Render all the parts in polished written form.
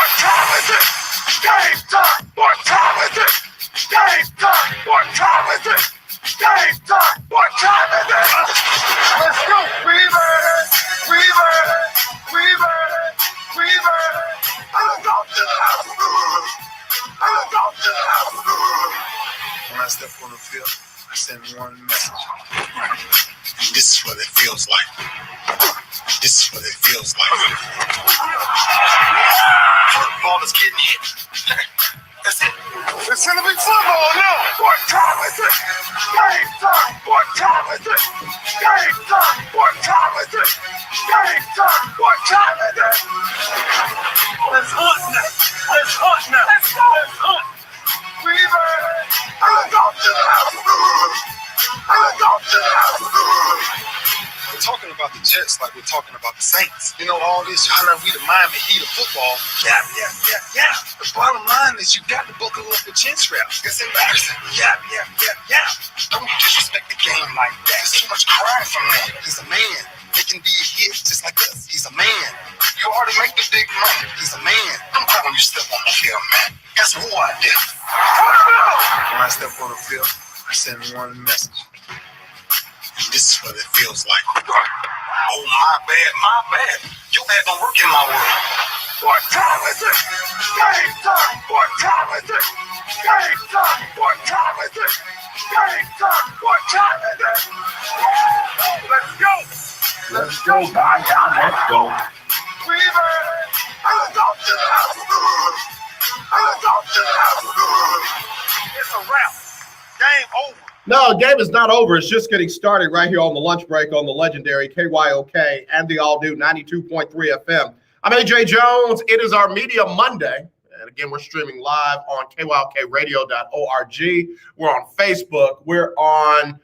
What time is it? Game time. What time is it? Game time. What time is it? Game time. What time is it? Let's go. Reverse. I'm going to the house. When I step on the field, I send one message. This is what it feels like. This is what it feels like. Football is getting hit. That's it. It's gonna be football now. What time is it? Game time. What time is it? Game time. What time is it? Game time. What time is it? Let's hunt now. Let's hunt now. Let's go. Let's hunt. I'm going to the house. We're talking about the Jets like we're talking about the Saints. You know, all this trying to be the Miami Heat of football. Yeah. The bottom line is you got to buckle up the chin straps. It's embarrassing. Yeah. Don't disrespect the game like that. There's too much crying from him. He's a man. He can be a hit just like us. He's a man. You already make the big money. He's a man. I'm proud when you step on the field, man. That's who I am. When I step on the field, I send one message. This is what it feels like. Oh, my bad. Your bad don't work in my world. What time is it? Game time. What time is it? Game time. What time is it? Game time. What time is it? Let's go. Let's go, by God. Let's go. I'm going to the house. It's a wrap. Game over. No, the game is not over. It's just getting started right here on the lunch break on the legendary KYOK and the all-new 92.3 FM. I'm AJ Jones. It is our Media Monday. And again, we're streaming live on KYOKradio.org. We're on Facebook. We're on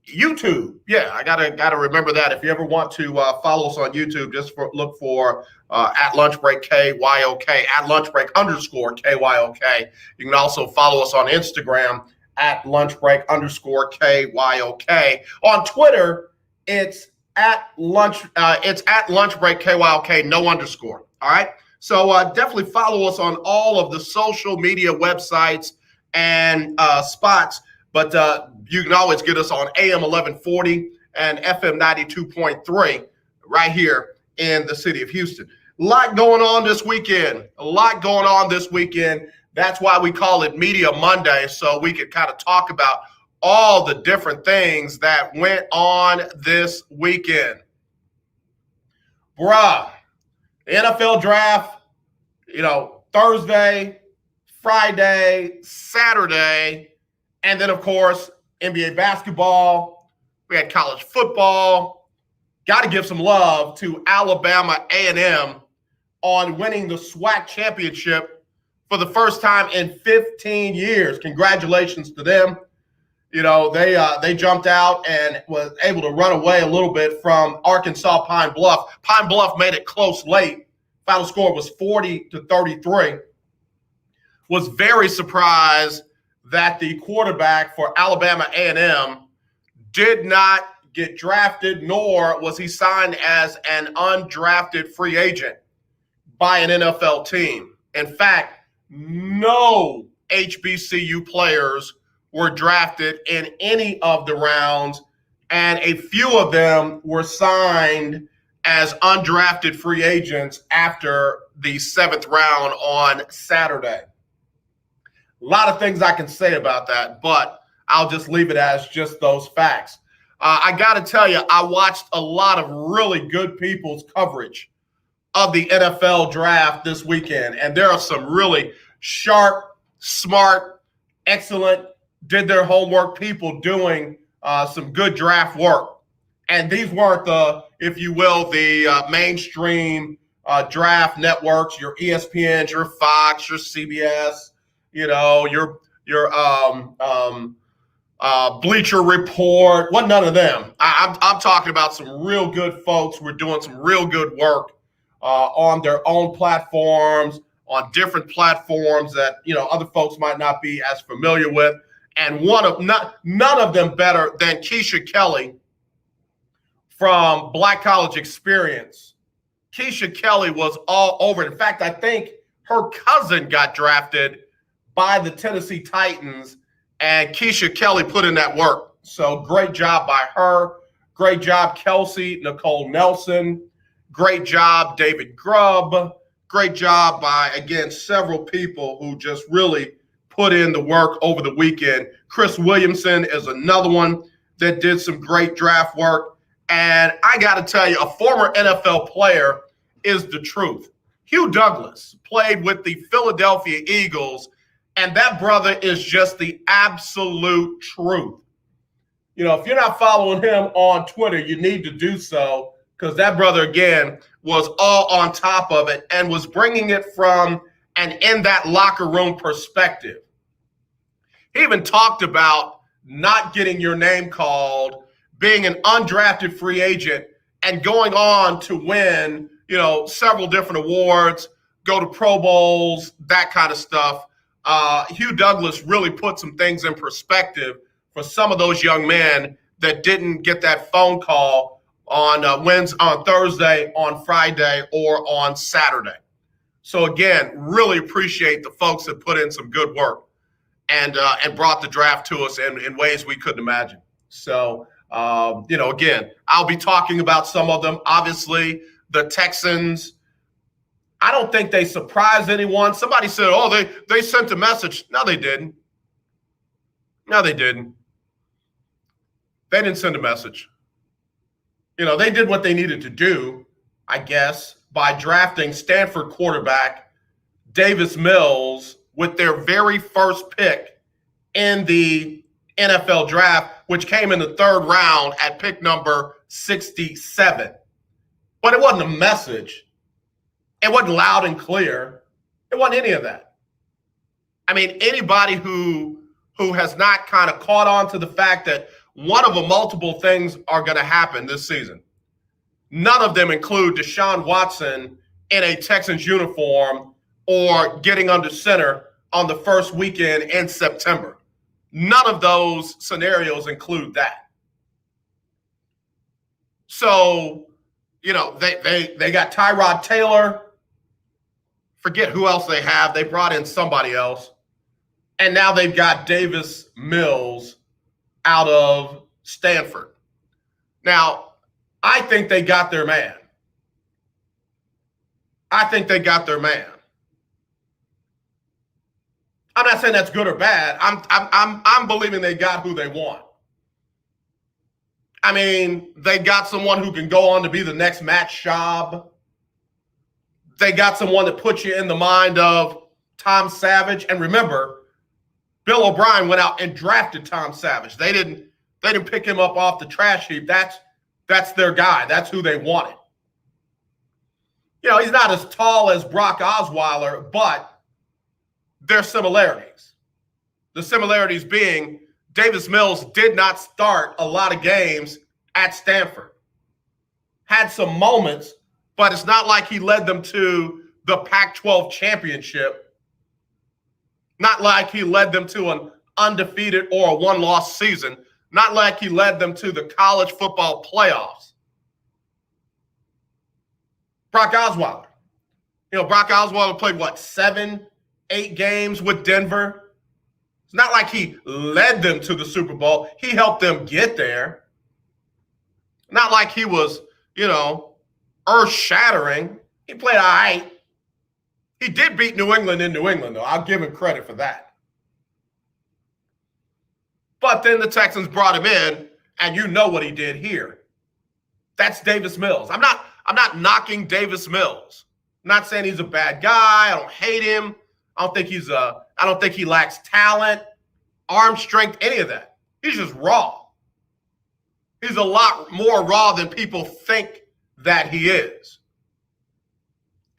YouTube. Yeah, I gotta remember that. If you ever want to follow us on YouTube, just look for at lunchbreak KYOK, at lunchbreak_KYOK. You can also follow us on Instagram at lunchbreak_KYOK. On Twitter, it's at lunchbreak KYOK, no underscore. All right. So definitely follow us on all of the social media websites and spots. But you can always get us on AM 1140 and FM 92.3 right here in the city of Houston. A lot going on this weekend. That's why we call it Media Monday, so we could kind of talk about all the different things that went on this weekend. Bruh, the NFL draft, Thursday, Friday, Saturday, and then, of course, NBA basketball. We had college football. Got to give some love to Alabama A&M on winning the SWAC championship for the first time in 15 years. Congratulations to them. They jumped out and was able to run away a little bit from Arkansas Pine Bluff. Pine Bluff made it close late. Final score was 40-33. Was very surprised that the quarterback for Alabama A&M did not get drafted, nor was he signed as an undrafted free agent by an NFL team. In fact, no HBCU players were drafted in any of the rounds, and a few of them were signed as undrafted free agents after the seventh round on Saturday. A lot of things I can say about that, but I'll just leave it as just those facts. I got to tell you, I watched a lot of really good people's coverage of the NFL draft this weekend, and there are some really sharp, smart, excellent, did their homework people doing some good draft work. And these weren't the, if you will, the mainstream draft networks, your ESPNs, your Fox, your CBS, your Bleacher Report. Wasn't none of them. I'm talking about some real good folks who are doing some real good work on their own platforms, on different platforms that other folks might not be as familiar with. And none of them better than Keisha Kelly from Black College Experience, Keisha Kelly was all over it. In fact, I think her cousin got drafted by the Tennessee Titans, and Keisha Kelly put in that work. So great job by her. Great job, Kelsey, Nicole Nelson. Great job, David Grubb. Great job by, again, several people who just really put in the work over the weekend. Chris Williamson is another one that did some great draft work. And I got to tell you, a former NFL player is the truth. Hugh Douglas played with the Philadelphia Eagles, and that brother is just the absolute truth. You know, if you're not following him on Twitter, you need to do so, because that brother, again, was all on top of it and was bringing it from an in that locker room perspective. He even talked about not getting your name called, being an undrafted free agent, and going on to win, several different awards, go to Pro Bowls, that kind of stuff. Hugh Douglas really put some things in perspective for some of those young men that didn't get that phone call on Thursday, on Friday, or on Saturday. So again, really appreciate the folks that put in some good work and brought the draft to us in ways we couldn't imagine. So, again, I'll be talking about some of them. Obviously, the Texans, I don't think they surprised anyone. Somebody said, they sent a message. No, they didn't. No, they didn't. They didn't send a message. They did what they needed to do, I guess, by drafting Stanford quarterback Davis Mills with their very first pick in the NFL draft, which came in the third round at pick number 67. But it wasn't a message. It wasn't loud and clear. It wasn't any of that. I mean, anybody who has not kind of caught on to the fact that one of the multiple things are going to happen this season. None of them include Deshaun Watson in a Texans uniform or getting under center on the first weekend in September. None of those scenarios include that. So, they got Tyrod Taylor. Forget who else they have. They brought in somebody else. And now they've got Davis Mills out of Stanford. Now, I think they got their man. I'm not saying that's good or bad. I'm believing they got who they want. I mean, they got someone who can go on to be the next Matt Schaub. They got someone that puts you in the mind of Tom Savage. And remember, Bill O'Brien went out and drafted Tom Savage. They didn't pick him up off the trash heap. That's their guy. That's who they wanted. He's not as tall as Brock Osweiler, but there's similarities. The similarities being Davis Mills did not start a lot of games at Stanford. Had some moments, but it's not like he led them to the Pac-12 championship. Not like he led them to an undefeated or a one-loss season. Not like he led them to the college football playoffs. Brock Osweiler. Brock Osweiler played, 7, 8 games with Denver. It's not like he led them to the Super Bowl. He helped them get there. Not like he was, earth-shattering. He played all right. He did beat New England in New England, though. I'll give him credit for that. But then the Texans brought him in, and you know what he did here. That's Davis Mills. I'm not knocking Davis Mills. I'm not saying he's a bad guy. I don't hate him. I don't think he lacks talent, arm strength, any of that. He's just raw. He's a lot more raw than people think that he is.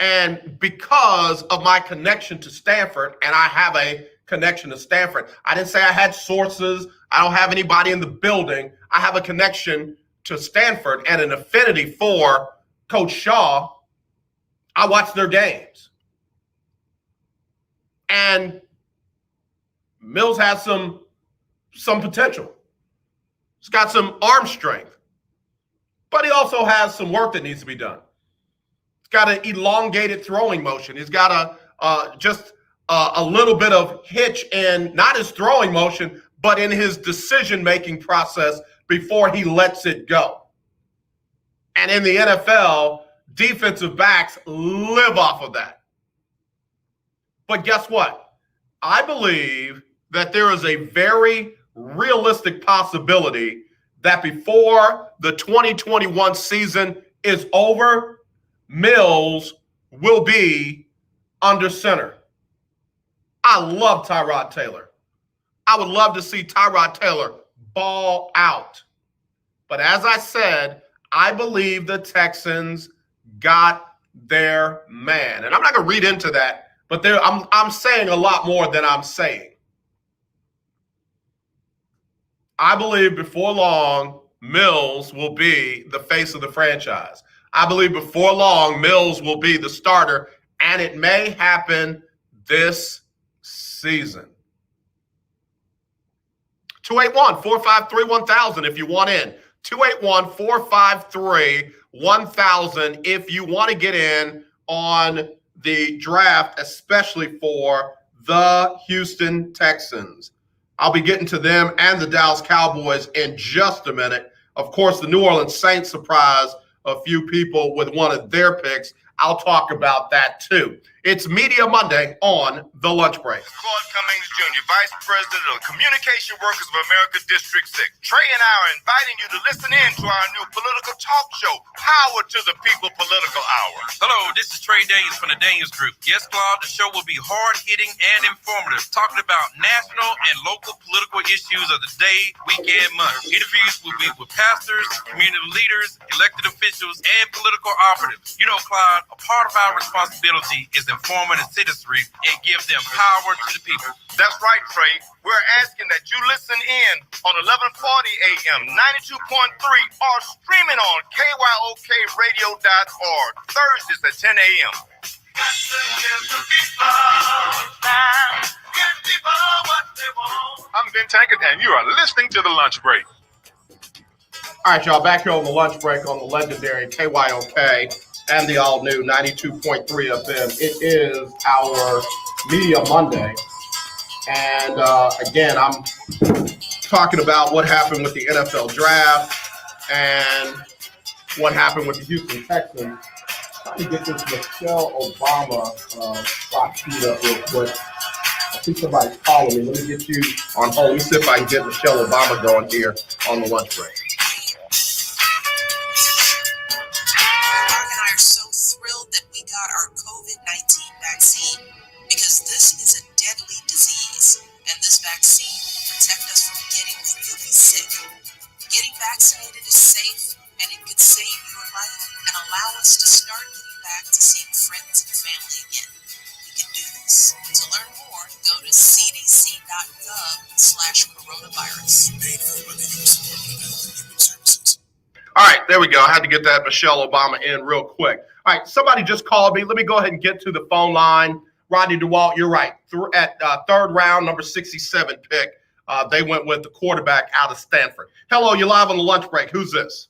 And because of my connection to Stanford, and I have a connection to Stanford. I didn't say I had sources. I don't have anybody in the building. I have a connection to Stanford and an affinity for Coach Shaw. I watch their games. And Mills has some potential. He's got some arm strength. But he also has some work that needs to be done. got an elongated throwing motion. He's got a little bit of hitch in not his throwing motion, but in his decision-making process before he lets it go. And in the NFL, defensive backs live off of that. But guess what? I believe that there is a very realistic possibility that before the 2021 season is over, Mills will be under center. I love Tyrod Taylor. I would love to see Tyrod Taylor ball out. But as I said, I believe the Texans got their man. And I'm not going to read into that, but I'm saying a lot more than I'm saying. I believe before long, Mills will be the face of the franchise. I believe before long, Mills will be the starter, and it may happen this season. 281-453-1000 if you want in. 281-453-1000 if you want to get in on the draft, especially for the Houston Texans. I'll be getting to them and the Dallas Cowboys in just a minute. Of course, the New Orleans Saints surprised a few people with one of their picks. I'll talk about that too. It's Media Monday on The Lunch Break. Claude Cummings Jr., Vice President of Communication Workers of America, District 6. Trey and I are inviting you to listen in to our new political talk show, Power to the People Political Hour. Hello, this is Trey Daniels from the Daniels Group. Yes, Claude, the show will be hard-hitting and informative, talking about national and local political issues of the day, week, and month. Interviews will be with pastors, community leaders, elected officials, and political operatives. You know, Claude, a part of our responsibility is informing the citizenry and give them power to the people. That's right, Trey. We're asking that you listen in on 1140 AM, 92.3, or streaming on KYOKradio.org, Thursdays at 10 a.m. I'm Ben Tankett, and you are listening to The Lunch Break. All right, y'all, back here on The Lunch Break on the legendary KYOK and the all-new 92.3 FM. It is our Media Monday. And again, I'm talking about what happened with the NFL draft and what happened with the Houston Texans. Trying to get this Michelle Obama spot queued up real quick. I think somebody's calling me. Let me get you on hold. Let me see if I can get Michelle Obama going here on the lunch break. Got our COVID-19 vaccine because this is a deadly disease and this vaccine will protect us from getting really sick. Getting vaccinated is safe and it could save your life and allow us to start getting back to seeing friends and family again. We can do this. To learn more, go to cdc.gov/coronavirus. Paid for by the U.S. Department of Health and Human Services. All right, there we go. I had to get that Michelle Obama in real quick. All right, somebody just called me. Let me go ahead and get to the phone line. Rodney DeWalt, you're right. At third round, number 67 pick, they went with the quarterback out of Stanford. Hello, you're live on the lunch break. Who's this?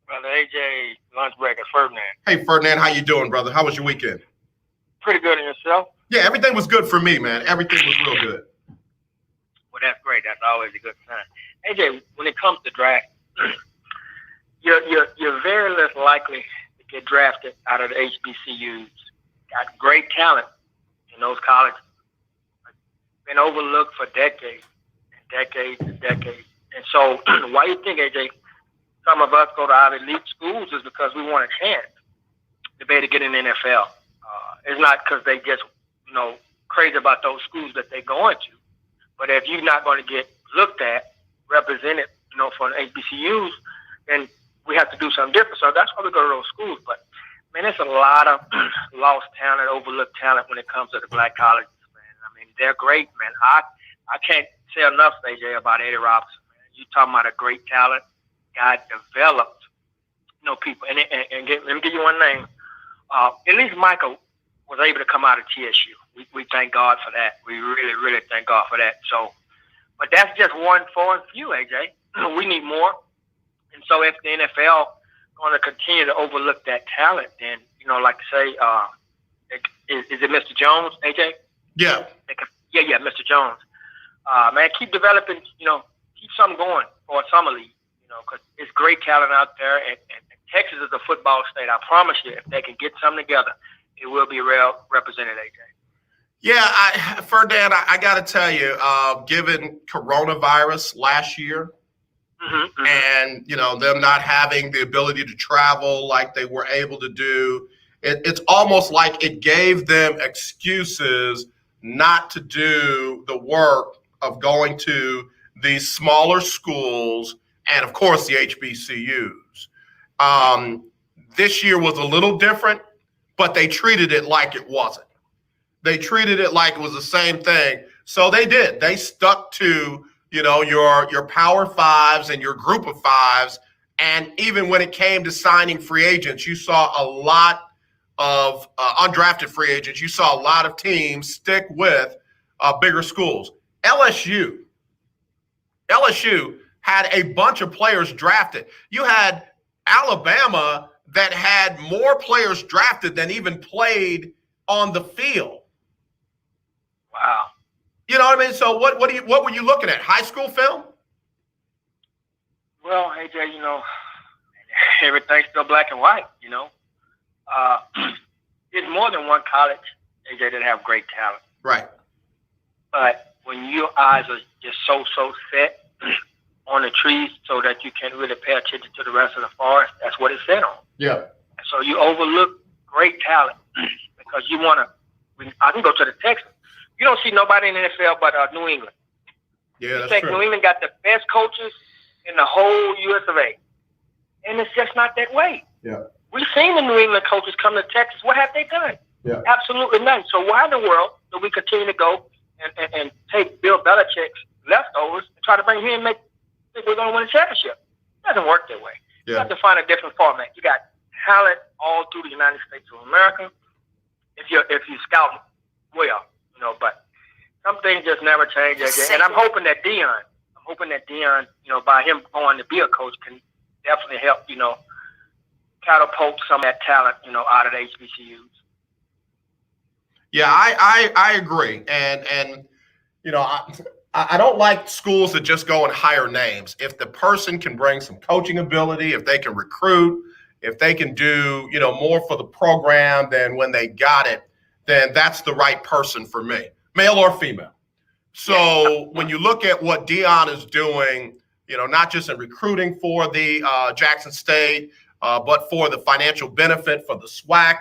Brother AJ, lunch break, it's Ferdinand. Hey, Ferdinand, how you doing, brother? How was your weekend? Pretty good in yourself? Yeah, everything was good for me, man. Everything was real good. Well, that's great. That's always a good sign. AJ, when it comes to draft, you're very less likely to get drafted out of the HBCUs. Got great talent in those colleges. Been overlooked for decades and decades and decades. And so why you think, AJ, some of us go to our elite schools is because we want a chance to be able to get in the NFL. It's not because they just, crazy about those schools that they're going to. But if you're not going to get looked at, represented, for the HBCUs, then we have to do something different. So that's why we go to those schools. But, man, there's a lot of lost talent, overlooked talent when it comes to the black colleges, man. I mean, they're great, man. I can't say enough, AJ, about Eddie Robinson, man. You talking about a great talent, guy developed, people. And let me give you one name. At least Michael was able to come out of TSU. We thank God for that. We really, really thank God for that. So, but that's just one for a few, AJ. We need more. And so if the NFL going to continue to overlook that talent, then, like to say, is it Mr. Jones, AJ? Yeah. Yeah, Mr. Jones. Man, keep developing, keep something going for a summer league, because it's great talent out there. And Texas is a football state. I promise you, if they can get something together, it will be well represented, AJ. Yeah, Ferdinand, I got to tell you, given coronavirus last year, and them not having the ability to travel like they were able to do, it's almost like it gave them excuses not to do the work of going to these smaller schools and, of course, the HBCUs. This year was a little different, but they treated it like it wasn't. They treated it like it was the same thing. So they did. They stuck to, your Power Fives and your Group of Fives. And even when it came to signing free agents, you saw a lot of undrafted free agents. You saw a lot of teams stick with bigger schools. LSU had a bunch of players drafted. You had Alabama that had more players drafted than even played on the field. Wow. You know what I mean? So what were you looking at? High school film? Well, AJ, everything's still black and white, There's more than one college, AJ, that have great talent. Right. But when your eyes are just so set on the trees so that you can't really pay attention to the rest of the forest, that's what it's set on. Yeah. And so you overlook great talent because you want to. I can go to the Texans. You don't see nobody in the NFL but New England. Yeah, that's true. New England got the best coaches in the whole US of A. And it's just not that way. Yeah. We've seen the New England coaches come to Texas. What have they done? Yeah. Absolutely nothing. So why in the world do we continue to go and take Bill Belichick's leftovers and try to bring him and think we're going to win a championship? It doesn't work that way. Yeah. You have to find a different format. You got talent all through the United States of America if you scout well, but some things just never change. And I'm hoping that Deion, by him going to be a coach can definitely help, catapult some of that talent, out of the HBCUs. Yeah, I agree. And I don't like schools that just go and hire names. If the person can bring some coaching ability, if they can recruit, if they can do, more for the program than when they got it, then that's the right person for me, male or female. So when you look at what Deion is doing, not just in recruiting for the Jackson State, but for the financial benefit for the SWAC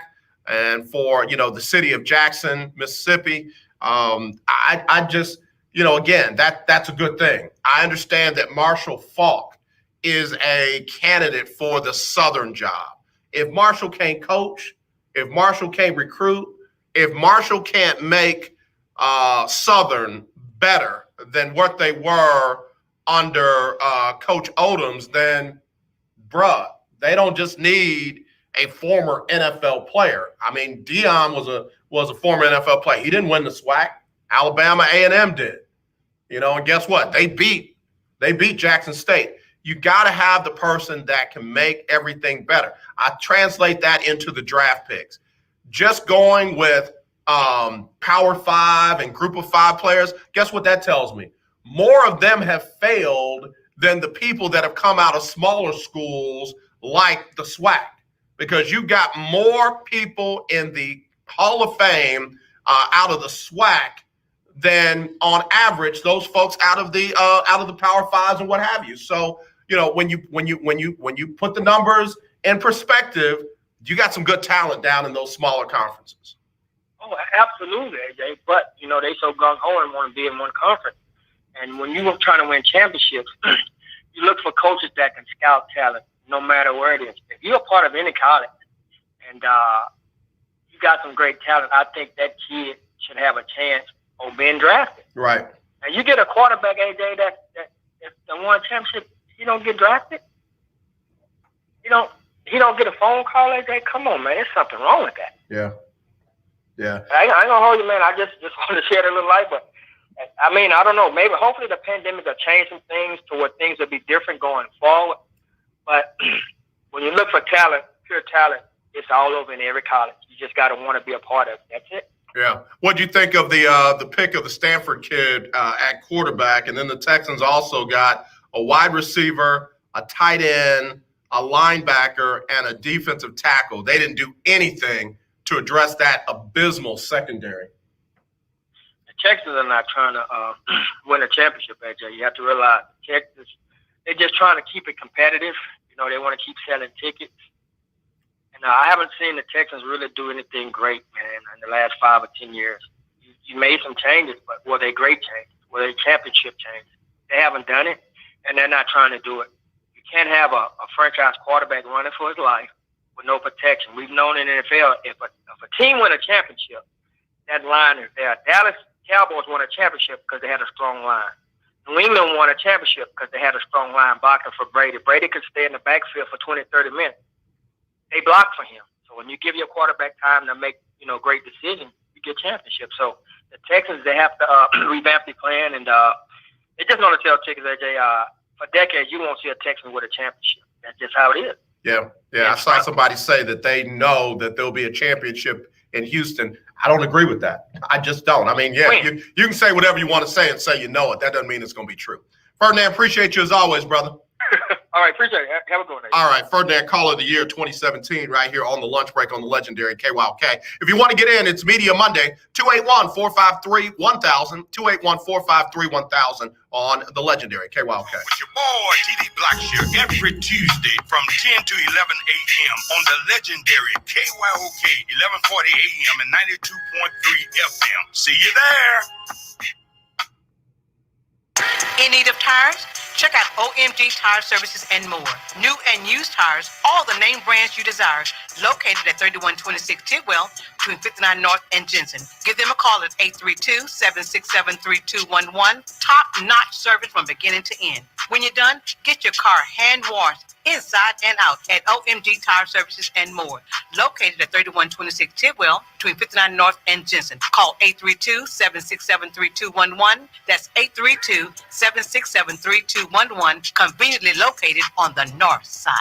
and for, the city of Jackson, Mississippi, I just, again, that's a good thing. I understand that Marshall Faulk is a candidate for the Southern job. If Marshall can't coach, if Marshall can't recruit, if Marshall can't make Southern better than what they were under Coach Odoms, then, they don't just need a former NFL player. I mean, Deion was a former NFL player. He didn't win the SWAC. Alabama A&M did. And guess what? They beat Jackson State. You got to have the person that can make everything better. I translate that into the draft picks. Just going with Power Five and Group of Five players, guess what that tells me? More of them have failed than the people that have come out of smaller schools like the SWAC, because you got more people in the Hall of Fame out of the SWAC than on average those folks out of the Power Fives and what have you. So when you put the numbers in perspective, you got some good talent down in those smaller conferences. Oh, absolutely, AJ. But they so gung ho and want to be in one conference. And when you were trying to win championships, you look for coaches that can scout talent, no matter where it is. If you're a part of any college and you got some great talent, I think that kid should have a chance of being drafted. Right. And you get a quarterback, AJ, that won a championship, he don't get drafted. He don't get a phone call, AJ. Come on, man. There's something wrong with that. Yeah. Yeah. I ain't gonna hold you, man. I just want to shed a little light, but I mean, I don't know. Maybe, hopefully, the pandemic will change some things to where things will be different going forward. But when you look for talent, pure talent, It's all over in every college. You just got to want to be a part of it. That's it. Yeah. What do you think of the pick of the Stanford kid at quarterback? And then the Texans also got a wide receiver, a tight end, a linebacker, and a defensive tackle. They didn't do anything to address that abysmal secondary. The Texans are not trying to win a championship, AJ. You have to realize Texas, they're just trying to keep it competitive. You know, they want to keep selling tickets. And I haven't seen the Texans really do anything great, man, in the last 5 or 10 years. You made some changes, but were they great changes? Were they championship changes? They haven't done it, and they're not trying to do it. You can't have a franchise quarterback running for his life with no protection. We've known in the NFL, if a team win a championship, that line is there. Dallas Cowboys won a championship because they had a strong line. New England won a championship because they had a strong line blocking for Brady. Brady could stay in the backfield for 20, 30 minutes. They block for him. So when you give your quarterback time to make, great decisions, you get championships. So the Texans, they have to revamp their plan, and they're just going to tell Texans, AJ, for decades, you won't see a Texan with a championship. That's just how it is. Yeah. I saw somebody say that they know that there'll be a championship in Houston. I don't agree with that. I just don't. I mean, you can say whatever you want to say and say you know it. That doesn't mean it's going to be true. Ferdinand, appreciate you as always, brother. All right, appreciate it. Have a good one. All right, Ferdinand, Caller of the Year 2017 right here on the lunch break on the legendary KYOK. If you want to get in, it's Media Monday, 281-453-1000, 281-453-1000 on the legendary KYOK. With your boy, TD Blackshear, every Tuesday from 10 to 11 a.m. on the legendary KYOK, 1140 a.m. and 92.3 FM. See you there. In need of tires? Check out OMG Tire Services and more. New and used tires, all the name brands you desire, located at 3126 Tidwell between 59 North and Jensen. Give them a call at 832-767-3211. Top-notch service from beginning to end. When you're done, get your car hand-washed inside and out at OMG Tire Services and more. Located at 3126 Tidwell between 59 North and Jensen. Call 832-767-3211. That's 832-767-3211. Conveniently located on the north side.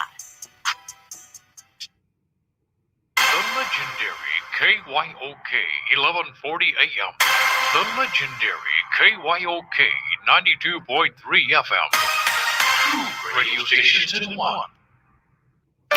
The legendary KYOK 1140 AM. The legendary KYOK 92.3 FM. Radio stations in one.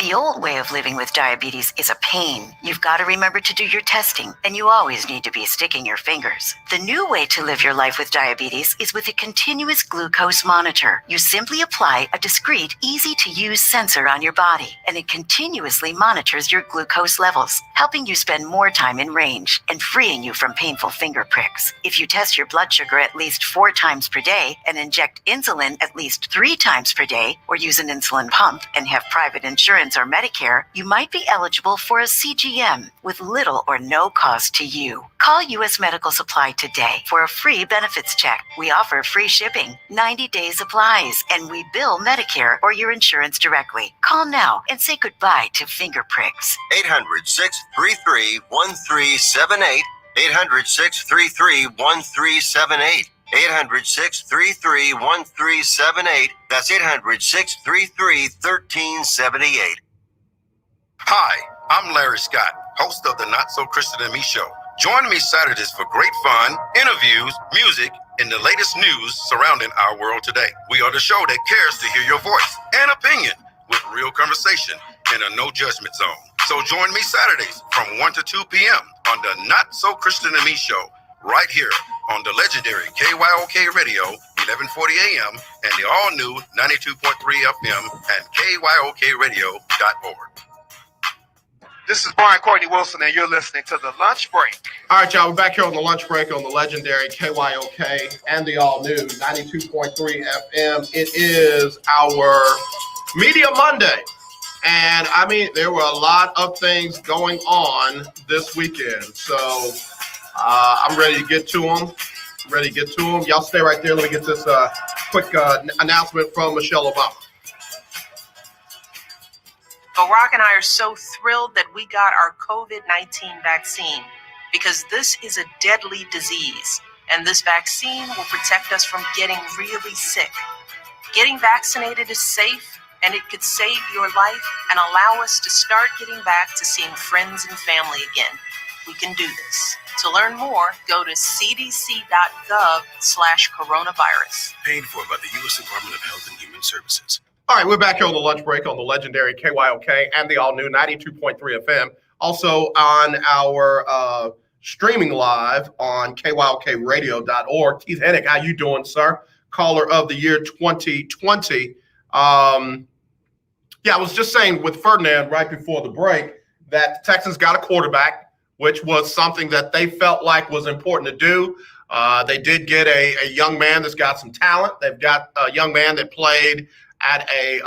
The old way of living with diabetes is a pain. You've got to remember to do your testing, and you always need to be sticking your fingers. The new way to live your life with diabetes is with a continuous glucose monitor. You simply apply a discreet, easy-to-use sensor on your body, and it continuously monitors your glucose levels, helping you spend more time in range and freeing you from painful finger pricks. If you test your blood sugar at least 4 times per day and inject insulin at least 3 times per day, or use an insulin pump and have private insurance or Medicare, you might be eligible for a CGM with little or no cost to you. Call U.S. Medical Supply today for a free benefits check. We offer free shipping, 90-day supplies, and we bill Medicare or your insurance directly. Call now and say goodbye to finger pricks. 800-633-1378. 800-633-1378. 800-633-1378. That's 800-633-1378. Hi, I'm Larry Scott, host of the Not So Christian and Me Show. Join me Saturdays for great fun, interviews, music, and the latest news surrounding our world today. We are the show that cares to hear your voice and opinion with real conversation in a no judgment zone. So join me Saturdays from 1 to 2 p.m. on the Not So Christian and Me Show, right here on the legendary KYOK Radio, 1140 AM, and the all-new 92.3 FM and KYOKradio.org. This is Brian Courtney Wilson, and you're listening to The Lunch Break. All right, y'all, we're back here on the lunch break on the legendary KYOK and the all-new 92.3 FM. It is our Media Monday. And, I mean, there were a lot of things going on this weekend. So I'm ready to get to them. Y'all stay right there. Let me get this quick announcement from Michelle Obama. Barack and I are so thrilled that we got our COVID-19 vaccine because this is a deadly disease, and this vaccine will protect us from getting really sick. Getting vaccinated is safe and it could save your life and allow us to start getting back to seeing friends and family again. We can do this. To learn more, go to cdc.gov/coronavirus. Paid for by the U.S. Department of Health and Human Services. All right, we're back here on the lunch break on the legendary KYOK and the all-new 92.3 FM. Also on our streaming live on kyokradio.org. Keith Hennick, how you doing, sir? Caller of the year 2020. I was just saying with Ferdinand right before the break that the Texans got a quarterback, which was something that they felt like was important to do. They did get a young man that's got some talent. They've got a young man that played at a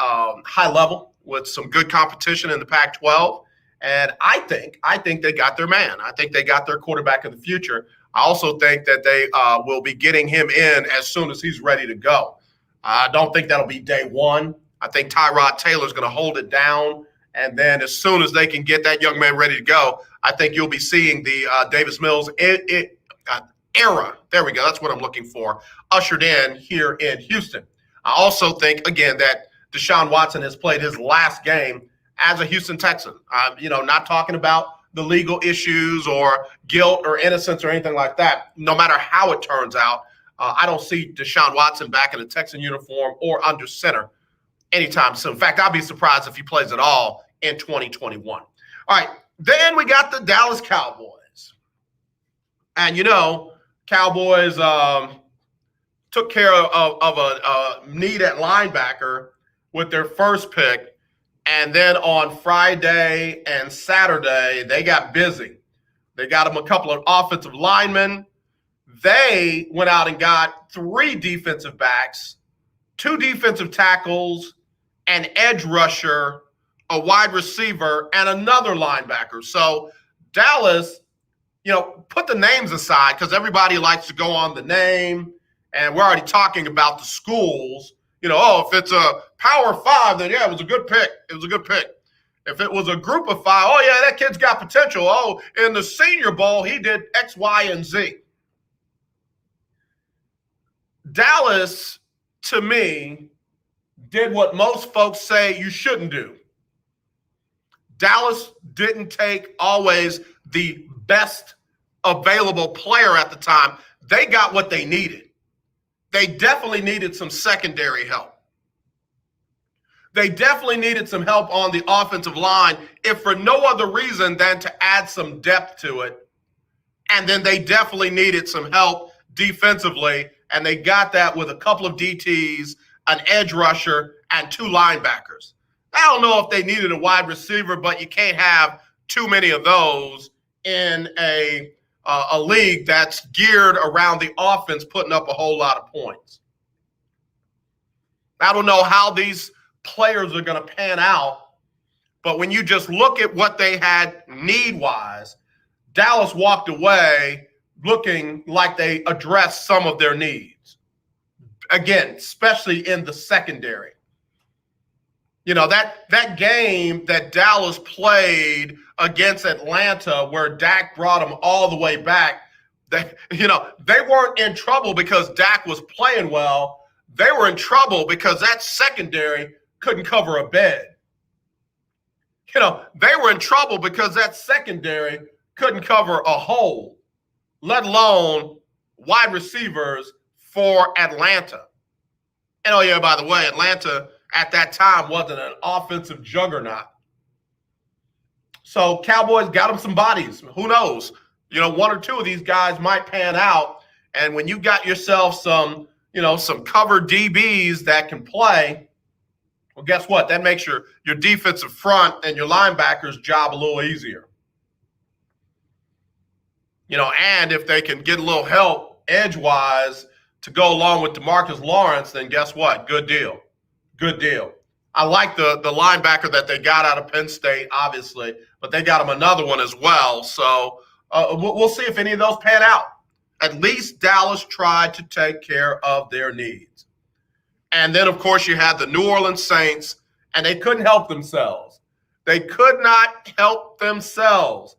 high level with some good competition in the Pac-12. And I think they got their man. I think they got their quarterback of the future. I also think that they will be getting him in as soon as he's ready to go. I don't think that'll be day one. I think Tyrod Taylor's going to hold it down. And then as soon as they can get that young man ready to go, I think you'll be seeing the Davis Mills era. There we go. That's what I'm looking for. Ushered in here in Houston. I also think, again, that Deshaun Watson has played his last game as a Houston Texan. Not talking about the legal issues or guilt or innocence or anything like that. No matter how it turns out, I don't see Deshaun Watson back in a Texan uniform or under center anytime soon. In fact, I'll be surprised if he plays at all in 2021. All right, then we got the Dallas Cowboys. And, Cowboys took care of a need at linebacker with their first pick. And then on Friday and Saturday, they got busy. They got them a couple of offensive linemen. They went out and got 3 defensive backs, 2 defensive tackles, an edge rusher, a wide receiver, and another linebacker. So Dallas, put the names aside because everybody likes to go on the name. And we're already talking about the schools. If it's a Power 5, then, it was a good pick. It was a good pick. If it was a group of 5, that kid's got potential. Oh, in the Senior Bowl, he did X, Y, and Z. Dallas, to me, did what most folks say you shouldn't do. Dallas didn't take always the best available player at the time. They got what they needed. They definitely needed some secondary help. They definitely needed some help on the offensive line, if for no other reason than to add some depth to it. And then they definitely needed some help defensively, and they got that with a couple of DTs, an edge rusher, and 2 linebackers. I don't know if they needed a wide receiver, but you can't have too many of those in a league that's geared around the offense putting up a whole lot of points. I don't know how these players are going to pan out, but when you just look at what they had need-wise, Dallas walked away looking like they addressed some of their needs. Again, especially in the secondary. That game that Dallas played against Atlanta where Dak brought them all the way back, they weren't in trouble because Dak was playing well. They were in trouble because that secondary couldn't cover a bed. They were in trouble because that secondary couldn't cover a hole, let alone wide receivers for Atlanta. And by the way, Atlanta at that time wasn't an offensive juggernaut. So Cowboys got them some bodies. Who knows? 1 or 2 of these guys might pan out. And when you got yourself some covered DBs that can play, well, guess what? That makes your defensive front and your linebackers' job a little easier. And if they can get a little help edge-wise to go along with DeMarcus Lawrence, then guess what? Good deal. Good deal. I like the linebacker that they got out of Penn State, obviously, but they got him another one as well. So we'll see if any of those pan out. At least Dallas tried to take care of their needs. And then, of course, you had the New Orleans Saints, and they couldn't help themselves. They could not help themselves.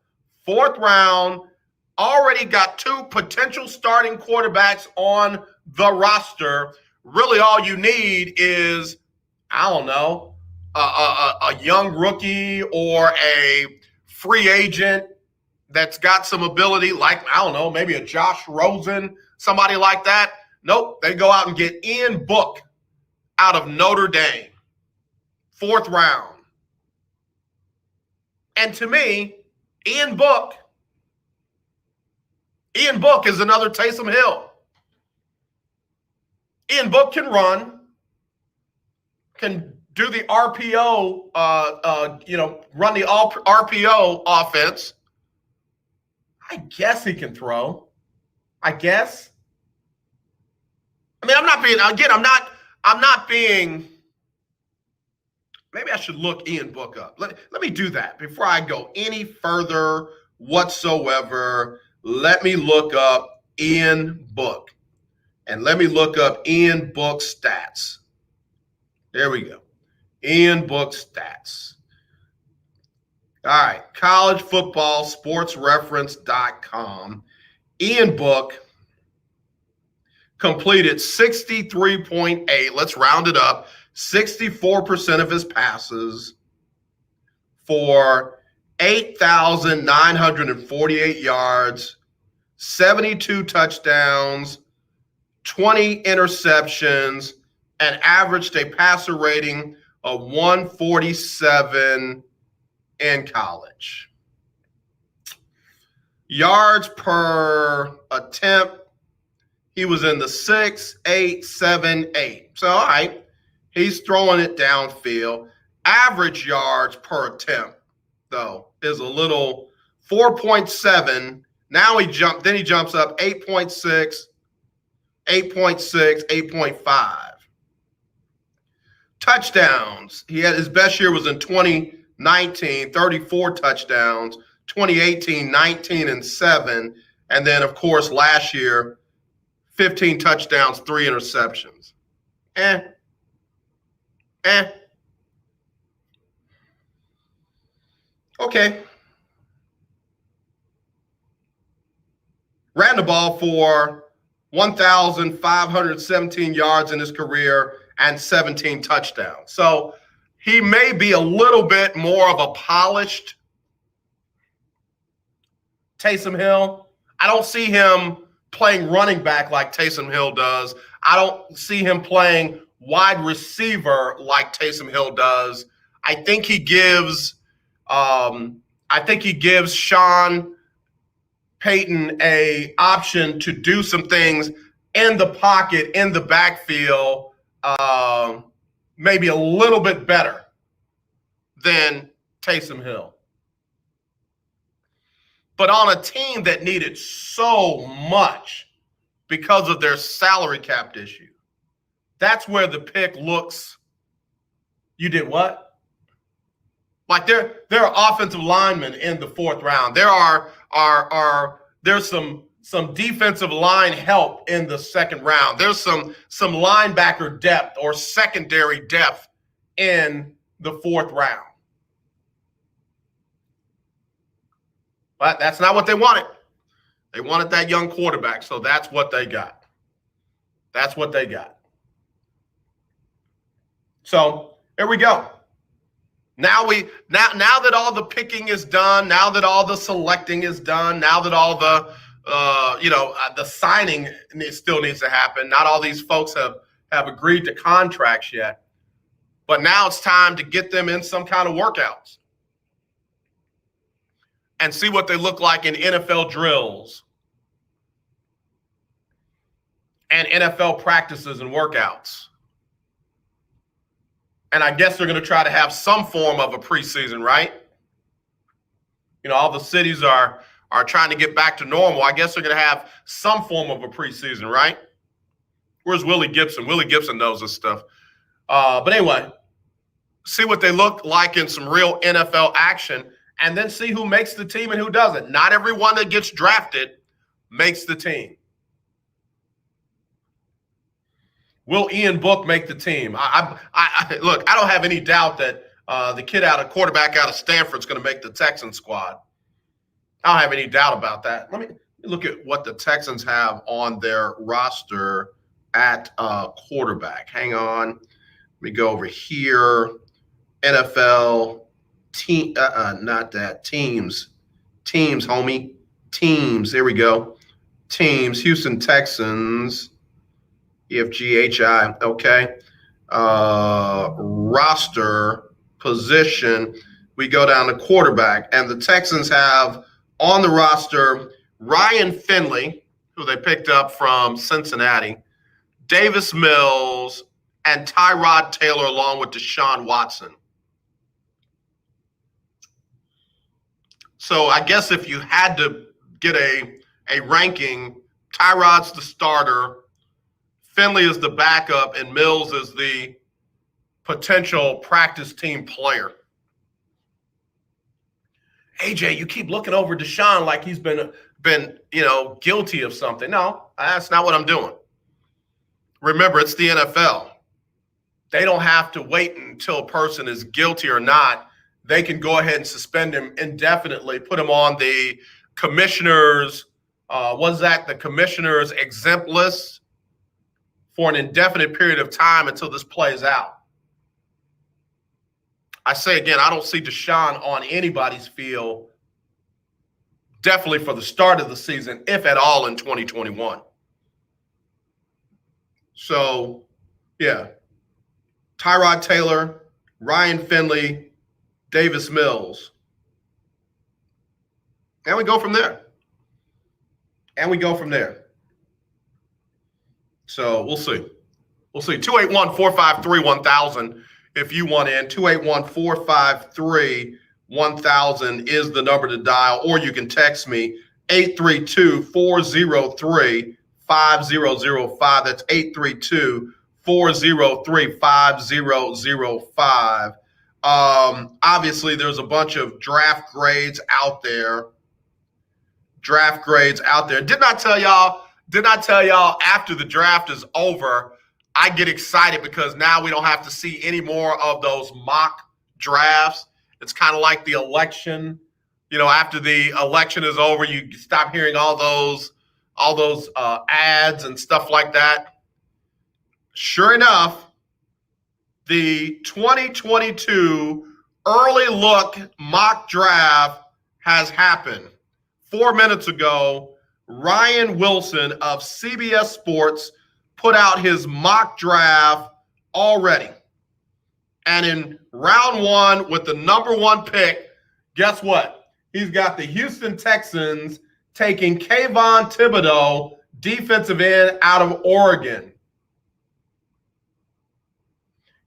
4th round, already got 2 potential starting quarterbacks on the roster. Really all you need is, a young rookie or a free agent that's got some ability, like, I don't know, maybe a Josh Rosen, somebody like that. Nope, they go out and get Ian Book out of Notre Dame, 4th round. And to me, Ian Book is another Taysom Hill. Ian Book can run, can do the RPO, run the RPO offense. I guess he can throw. I guess. I mean, I'm not being, maybe I should look Ian Book up. Let me do that before I go any further whatsoever. Let me look up Ian Book. And let me look up Ian Book stats. There we go. Ian Book stats. All right. College football sportsreference.com. Ian Book completed 63.8. Let's round it up. 64% of his passes for 8,948 yards, 72 touchdowns, 20 interceptions, and averaged a passer rating of 147 in college. Yards per attempt, he was in the 6, 8, 7, 8. So, all right, he's throwing it downfield. Average yards per attempt, though, is a little 4.7. Now he jumps up 8.6, 8.6, 8.5. Touchdowns. He had his best year was in 2019, 34 touchdowns. 2018, 19 and 7. And then, of course, last year, 15 touchdowns, 3 interceptions. Okay. Ran the ball for 1,517 yards in his career and 17 touchdowns. So he may be a little bit more of a polished Taysom Hill. I don't see him playing running back like Taysom Hill does. I don't see him playing wide receiver like Taysom Hill does. I think he gives Sean Payton a option to do some things in the pocket, in the backfield, maybe a little bit better than Taysom Hill. But on a team that needed so much because of their salary cap issue, that's where the pick looks. You did what? Like there are offensive linemen in the 4th round. There's some defensive line help in the 2nd round. There's some linebacker depth or secondary depth in the 4th round. But that's not what they wanted. They wanted that young quarterback, so that's what they got. That's what they got. So here we go. Now that all the picking is done, now that all the selecting is done, now that all the the signing still needs to happen. Not all these folks have agreed to contracts yet, but now it's time to get them in some kind of workouts and see what they look like in NFL drills and NFL practices and workouts. And I guess they're going to try to have some form of a preseason, right? You know, all the cities are trying to get back to normal. I guess they're going to have some form of a preseason, right? Where's Willie Gibson? Willie Gibson knows this stuff. But anyway, see what they look like in some real NFL action, and then see who makes the team and who doesn't. Not everyone that gets drafted makes the team. Will Ian Book make the team? Look, I don't have any doubt that the quarterback out of Stanford is going to make the Texans squad. I don't have any doubt about that. Let me look at what the Texans have on their roster at quarterback. Hang on. Let me go over here. NFL team, not that, teams, homie, teams. There we go. Teams, Houston Texans, EFGHI, okay. Roster position, we go down to quarterback, and the Texans have on the roster Ryan Finley, who they picked up from Cincinnati, Davis Mills, and Tyrod Taylor, along with Deshaun Watson. So I guess if you had to get a ranking, Tyrod's the starter, Finley is the backup, and Mills is the potential practice team player. AJ, you keep looking over Deshaun like he's been guilty of something. No, that's not what I'm doing. Remember, it's the NFL. They don't have to wait until a person is guilty or not. They can go ahead and suspend him indefinitely, put him on the commissioner's, the commissioner's exempt list for an indefinite period of time until this plays out. I say again, I don't see Deshaun on anybody's field, definitely for the start of the season, if at all, in 2021. So, yeah, Tyrod Taylor, Ryan Finley, Davis Mills. And we go from there. So we'll see. 281-453-1000 if you want in. 281-453-1000 is the number to dial, or you can text me 832-403-5005. That's 832-403-5005. Obviously, there's a bunch of draft grades out there. Did not tell y'all after the draft is over, I get excited because now we don't have to see any more of those mock drafts. It's kind of like the election. After the election is over, you stop hearing all those ads and stuff like that. Sure enough, the 2022 early look mock draft has happened. 4 minutes ago, Ryan Wilson of CBS Sports put out his mock draft already. And in round one, with the number one pick, guess what? He's got the Houston Texans taking Kayvon Thibodeau, defensive end out of Oregon.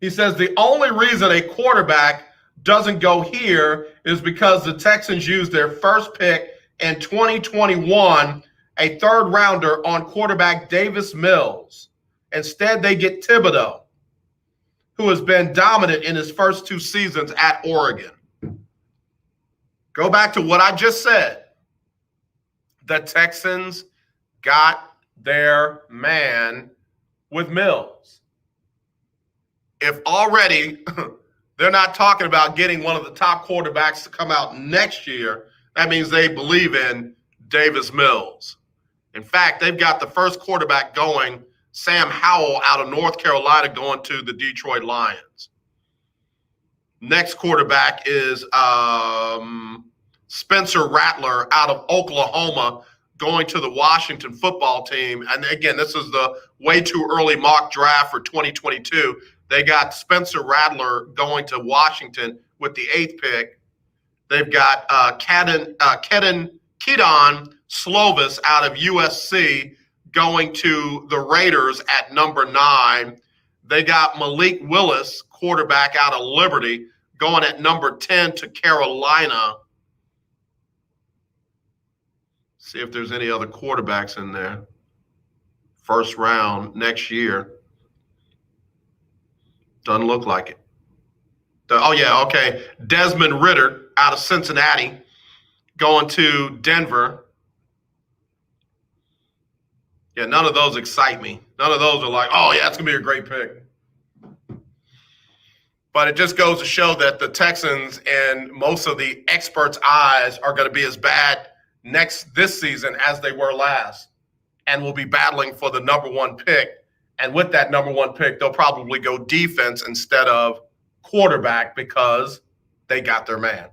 He says the only reason a quarterback doesn't go here is because the Texans used their first pick in 2021, a third rounder, on quarterback Davis Mills. Instead, they get Thibodeau, who has been dominant in his first 2 seasons at Oregon. Go back to what I just said. The Texans got their man with Mills. If already they're not talking about getting one of the top quarterbacks to come out next year, that means they believe in Davis Mills. In fact, they've got the first quarterback going, Sam Howell out of North Carolina, going to the Detroit Lions. Next quarterback is Spencer Rattler out of Oklahoma, going to the Washington football team. And again, this is the way too early mock draft for 2022. They got Spencer Rattler going to Washington with the 8th pick. They've got Kedon Slovis out of USC going to the Raiders at number 9. They got Malik Willis, quarterback out of Liberty, going at number 10 to Carolina. See if there's any other quarterbacks in there. First round next year. Doesn't look like it. Desmond Ridder out of Cincinnati going to Denver. Yeah, none of those excite me. None of those are like, oh, yeah, it's going to be a great pick. But it just goes to show that the Texans, in most of the experts' eyes, are going to be as bad this season as they were last, and will be battling for the number 1 pick. And with that number 1 pick, they'll probably go defense instead of quarterback because they got their man.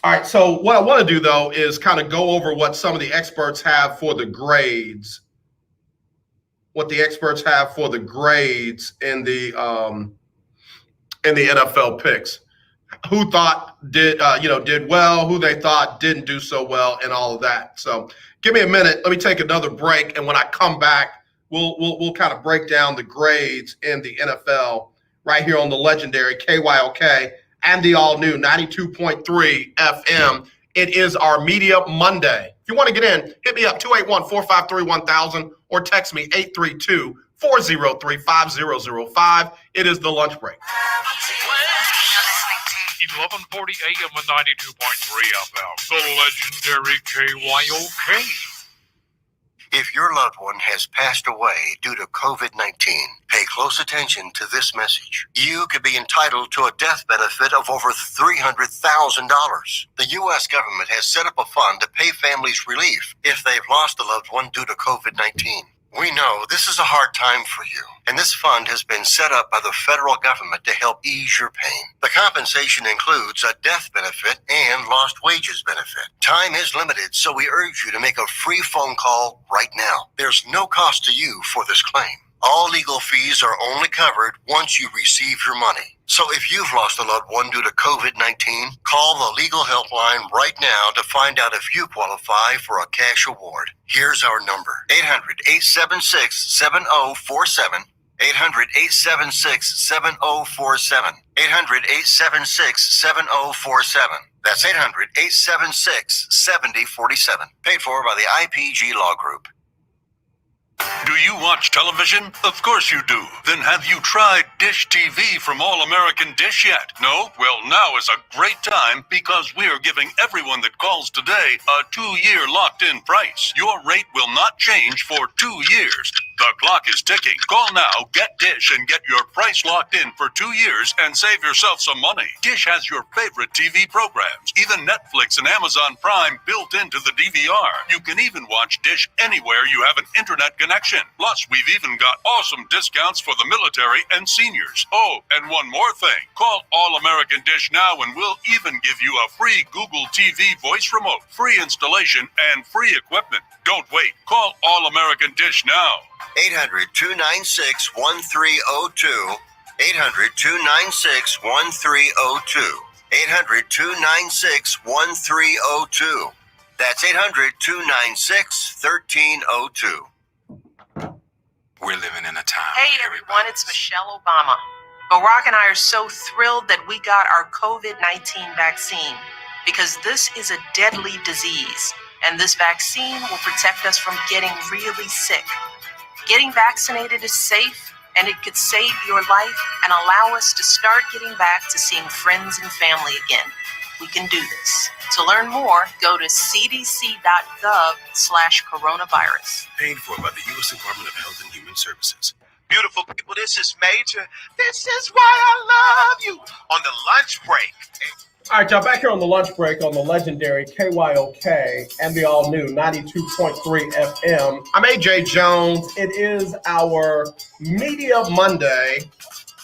All right, so what I want to do, though, is kind of go over what some of the experts have for the grades, in the NFL picks. Who thought did well, who they thought didn't do so well, and all of that. So give me a minute. Let me take another break, and when I come back, we'll kind of break down the grades in the NFL right here on the legendary KYOK and the all-new 92.3 FM. It is our Media Monday. If you want to get in, hit me up, 281-453-1000, or text me, 832-403-5005. It is the lunch break. 1140 AM and 92.3 FM. The legendary KYOK. If your loved one has passed away due to COVID-19, pay close attention to this message. You could be entitled to a death benefit of over $300,000. The U.S. government has set up a fund to pay families relief if they've lost a loved one due to COVID-19. We know this is a hard time for you, and this fund has been set up by the federal government to help ease your pain. The compensation includes a death benefit and lost wages benefit. Time is limited, so we urge you to make a free phone call right now. There's no cost to you for this claim. All legal fees are only covered once you receive your money. So if you've lost a loved one due to COVID-19, call the legal helpline right now to find out if you qualify for a cash award. Here's our number, 800-876-7047, 800-876-7047, 800-876-7047. That's 800-876-7047. Paid for by the IPG Law Group. Do you watch television? Of course you do. Then have you tried Dish TV from All American Dish yet? No? Well, now is a great time because we are giving everyone that calls today a 2-year locked-in price. Your rate will not change for 2 years. The clock is ticking. Call now, get Dish, and get your price locked in for 2 years and save yourself some money. Dish has your favorite TV programs, even Netflix and Amazon Prime built into the DVR. You can even watch Dish anywhere you have an internet connection. Plus, we've even got awesome discounts for the military and seniors. Oh, and one more thing. Call All American Dish now and we'll even give you a free Google TV voice remote, free installation, and free equipment. Don't wait. Call All American Dish now. 800-296-1302. 800-296-1302. 800-296-1302. That's 800-296-1302. We're living in a time. Hey everyone, it's Michelle Obama. Barack and I are so thrilled that we got our COVID-19 vaccine because this is a deadly disease, and this vaccine will protect us from getting really sick. Getting vaccinated is safe, and it could save your life and allow us to start getting back to seeing friends and family again. We can do this. To learn more, go to cdc.gov/coronavirus. Paid for by the U.S. Department of Health and Human Services. Beautiful people, this is Major. This is why I love you on the lunch break. All right, y'all, back here on the lunch break on the legendary KYOK and the all-new 92.3 FM. I'm AJ Jones. It is our Media Monday,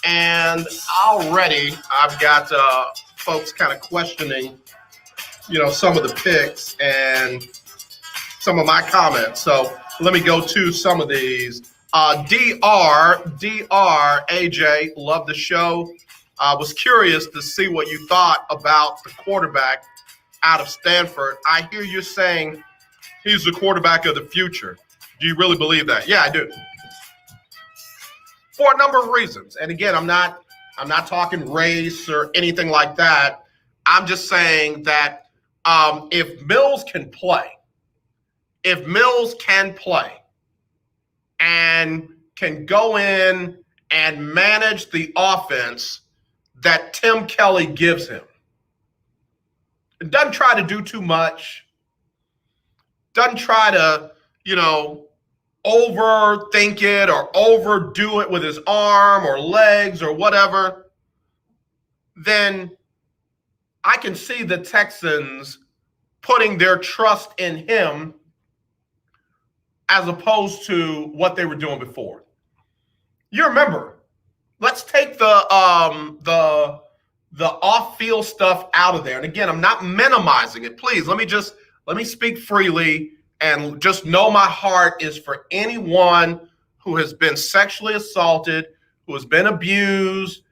and already I've got folks kind of questioning, some of the picks and some of my comments. So let me go to some of these. DR, AJ, love the show. I was curious to see what you thought about the quarterback out of Stanford. I hear you saying he's the quarterback of the future. Do you really believe that? Yeah, I do. For a number of reasons. And again, I'm not talking race or anything like that. I'm just saying that if Mills can play and can go in and manage the offense that Tim Kelly gives him, it doesn't try to do too much, doesn't try to, overthink it or overdo it with his arm or legs or whatever, then I can see the Texans putting their trust in him as opposed to what they were doing before. You remember let's take the off-field stuff out of there. And again, I'm not minimizing it. Please, let me speak freely and just know my heart is for anyone who has been sexually assaulted, who has been abused,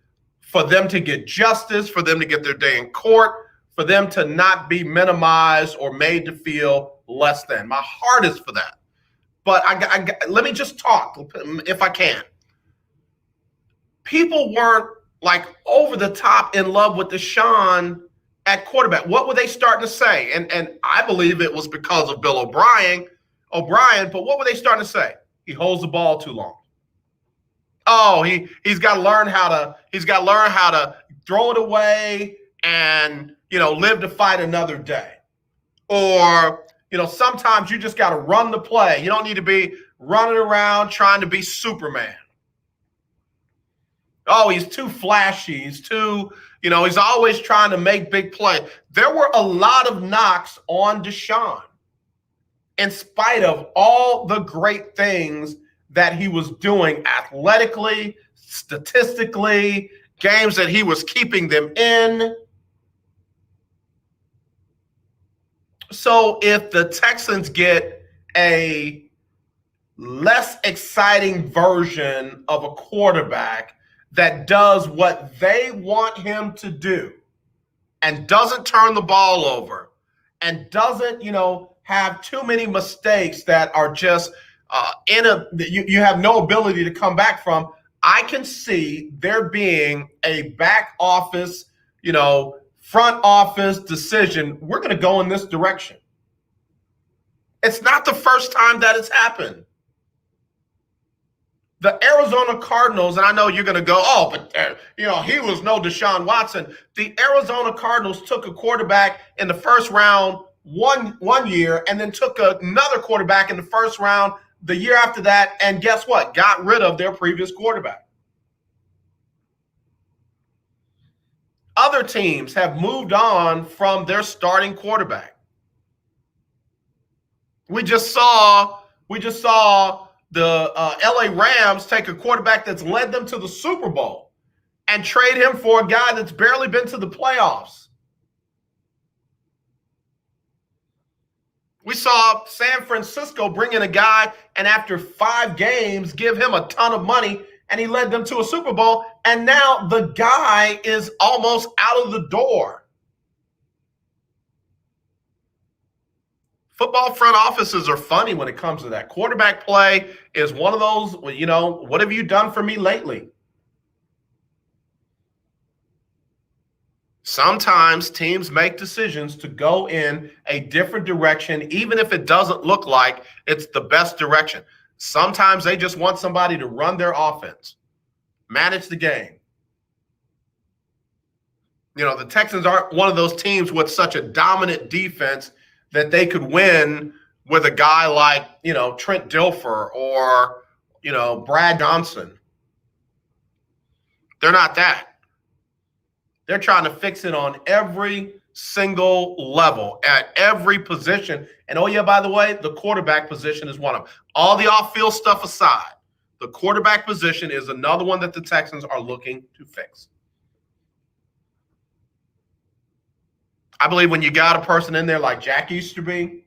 for them to get justice, for them to get their day in court, for them to not be minimized or made to feel less than. My heart is for that. But let me just talk, if I can. People weren't like over the top in love with Deshaun at quarterback. What were they starting to say? And I believe it was because of Bill O'Brien, but what were they starting to say? He holds the ball too long. Oh, he's got to learn how to throw it away and, live to fight another day. Or, sometimes you just got to run the play. You don't need to be running around trying to be Superman. Oh, he's too flashy. He's too, he's always trying to make big plays. There were a lot of knocks on Deshaun in spite of all the great things that he was doing athletically, statistically, games that he was keeping them in. So if the Texans get a less exciting version of a quarterback that does what they want him to do and doesn't turn the ball over and doesn't, have too many mistakes that are just you have no ability to come back from, I can see there being a back office, front office decision. We're going to go in this direction. It's not the first time that it's happened. The Arizona Cardinals, and I know you're going to go, oh, but he was no Deshaun Watson. The Arizona Cardinals took a quarterback in the first round one year and then took another quarterback in the first round the year after that, and guess what? Got rid of their previous quarterback. Other teams have moved on from their starting quarterback. We just saw the LA Rams take a quarterback that's led them to the Super Bowl and trade him for a guy that's barely been to the playoffs. We saw San Francisco bring in a guy and after 5 games give him a ton of money and he led them to a Super Bowl, and now the guy is almost out of the door. Football front offices are funny when it comes to that. Quarterback play is one of those, what have you done for me lately? Sometimes teams make decisions to go in a different direction, even if it doesn't look like it's the best direction. Sometimes they just want somebody to run their offense, manage the game. The Texans aren't one of those teams with such a dominant defense that they could win with a guy like, Trent Dilfer or, Brad Johnson. They're not that. They're trying to fix it on every single level, at every position. And oh yeah, by the way, the quarterback position is one of them. All the off-field stuff aside, the quarterback position is another one that the Texans are looking to fix. I believe when you got a person in there like Jack Easterby,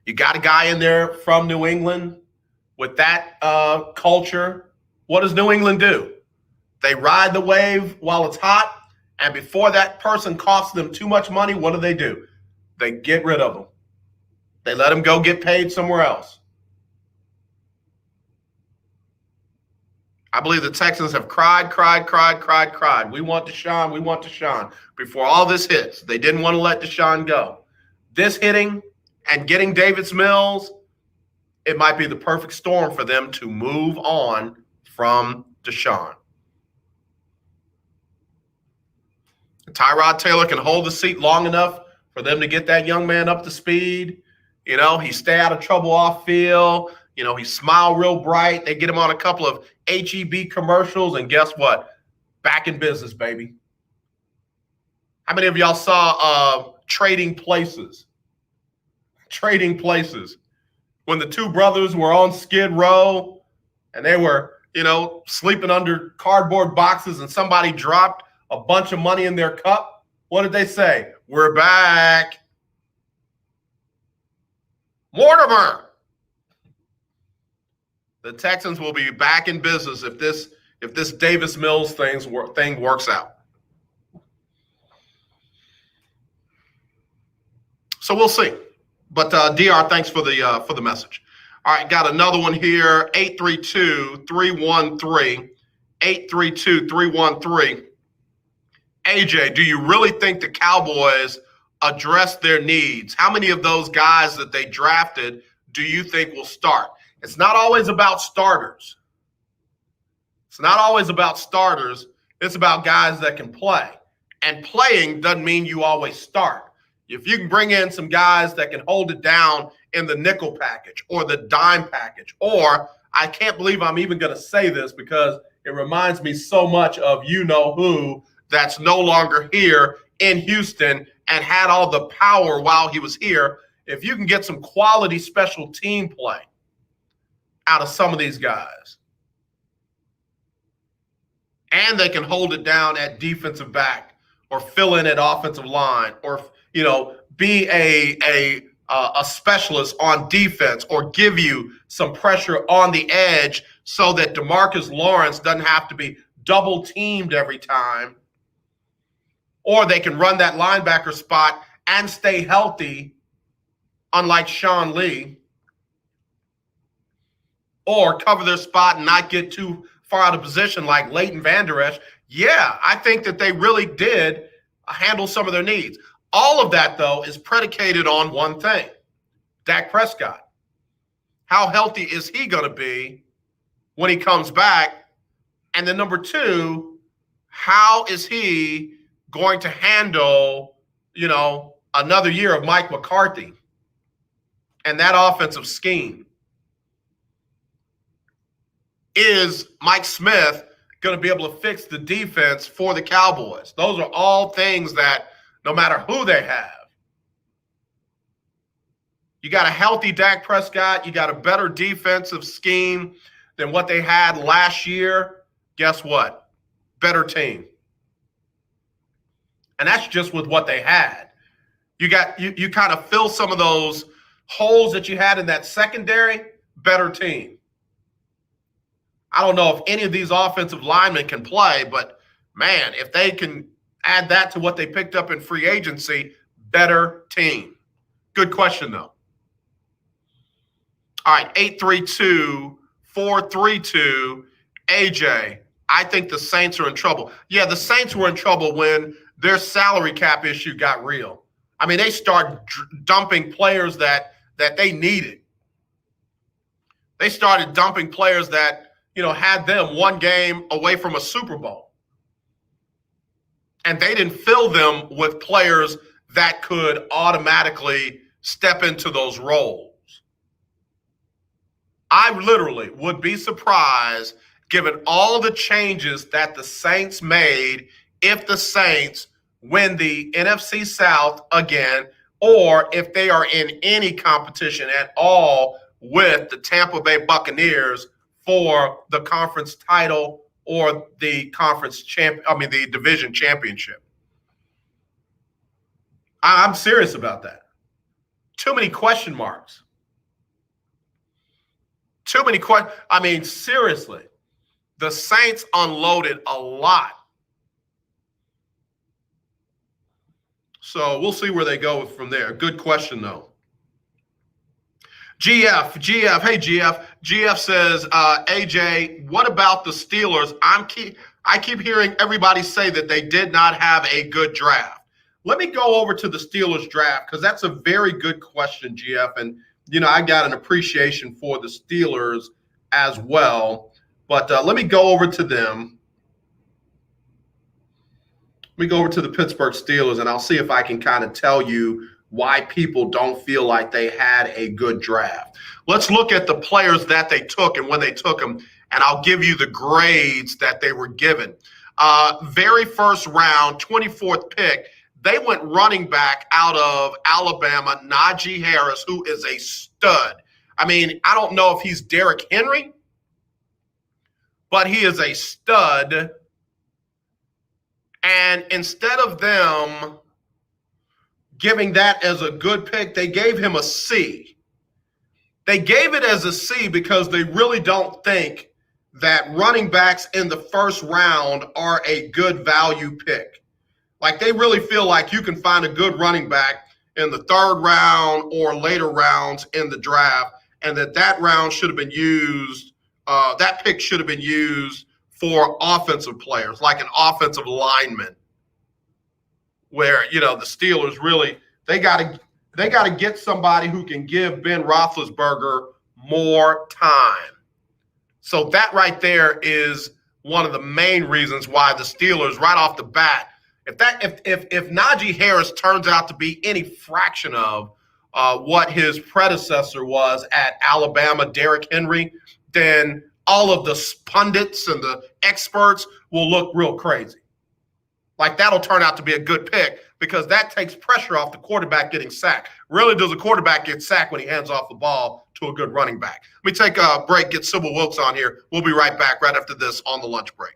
you got a guy in there from New England with that culture. What does New England do? They ride the wave while it's hot, and before that person costs them too much money, what do? They get rid of them. They let them go get paid somewhere else. I believe the Texans have cried. We want Deshaun. Before all this hits, they didn't want to let Deshaun go. This hitting and getting Davis Mills, it might be the perfect storm for them to move on from Deshaun. Tyrod Taylor can hold the seat long enough for them to get that young man up to speed. He stay out of trouble off field. He smile real bright. They get him on a couple of HEB commercials, and guess what? Back in business, baby. How many of y'all saw Trading Places? Trading Places. When the two brothers were on Skid Row and they were sleeping under cardboard boxes and somebody dropped a bunch of money in their cup, what did they say? We're back. Mortimer. The Texans will be back in business if this Davis Mills thing works out. So we'll see. But DR, thanks for the message. All right, got another one here, 832-313. 832-313. AJ, do you really think the Cowboys address their needs? How many of those guys that they drafted do you think will start? It's not always about starters. It's about guys that can play. And playing doesn't mean you always start. If you can bring in some guys that can hold it down in the nickel package or the dime package, or I can't believe I'm even going to say this because it reminds me so much of you-know-who that's no longer here in Houston and had all the power while he was here. If you can get some quality special team play out of some of these guys, and they can hold it down at defensive back or fill in at offensive line or be a specialist on defense or give you some pressure on the edge so that DeMarcus Lawrence doesn't have to be double teamed every time, or they can run that linebacker spot and stay healthy, unlike Sean Lee, or cover their spot and not get too far out of position like Leighton Vander Esch. Yeah, I think that they really did handle some of their needs. All of that, though, is predicated on one thing: Dak Prescott. How healthy is he going to be when he comes back? And then number two, how is he going to handle, another year of Mike McCarthy and that offensive scheme? Is Mike Smith going to be able to fix the defense for the Cowboys? Those are all things that, no matter who they have, you got a healthy Dak Prescott, you got a better defensive scheme than what they had last year. Guess what? Better team. And that's just with what they had. You kind of fill some of those holes that you had in that secondary, better team. I don't know if any of these offensive linemen can play, but man, if they can add that to what they picked up in free agency, better team. Good question, though. All right, 832-432. AJ, I think the Saints are in trouble. Yeah, the Saints were in trouble when their salary cap issue got real. I mean, they started dumping players that they needed. They started dumping players that, had them one game away from a Super Bowl. And they didn't fill them with players that could automatically step into those roles. I literally would be surprised, given all the changes that the Saints made, if the Saints win the NFC South again, or if they are in any competition at all with the Tampa Bay Buccaneers for the conference title or the the division championship. I'm serious about that. Too many question marks. Too many questions. I mean, seriously, the Saints unloaded a lot. So we'll see where they go from there. Good question, though. GF, hey GF. GF says, AJ, what about the Steelers? I keep hearing everybody say that they did not have a good draft. Let me go over to the Steelers draft because that's a very good question, GF. And, I got an appreciation for the Steelers as well. But let me go over to them. Let me go over to the Pittsburgh Steelers, and I'll see if I can kind of tell you why people don't feel like they had a good draft. Let's look at the players that they took and when they took them, and I'll give you the grades that they were given. Very first round, 24th pick, they went running back out of Alabama, Najee Harris, who is a stud. I mean, I don't know if he's Derrick Henry, but he is a stud. And instead of them giving that as a good pick, they gave him a C. They gave it as a C because they really don't think that running backs in the first round are a good value pick. Like, they really feel like you can find a good running back in the third round or later rounds in the draft, and that round should have been used, that pick should have been used for offensive players, like an offensive lineman, where, the Steelers really, they got to get somebody who can give Ben Roethlisberger more time. So that right there is one of the main reasons why the Steelers, right off the bat, if Najee Harris turns out to be any fraction of what his predecessor was at Alabama, Derrick Henry, then all of the pundits and the experts will look real crazy. Like, that'll turn out to be a good pick because that takes pressure off the quarterback getting sacked. Rarely does a quarterback get sacked when he hands off the ball to a good running back. Let me take a break, get Sybil Wilkes on here. We'll be right back right after this on the lunch break.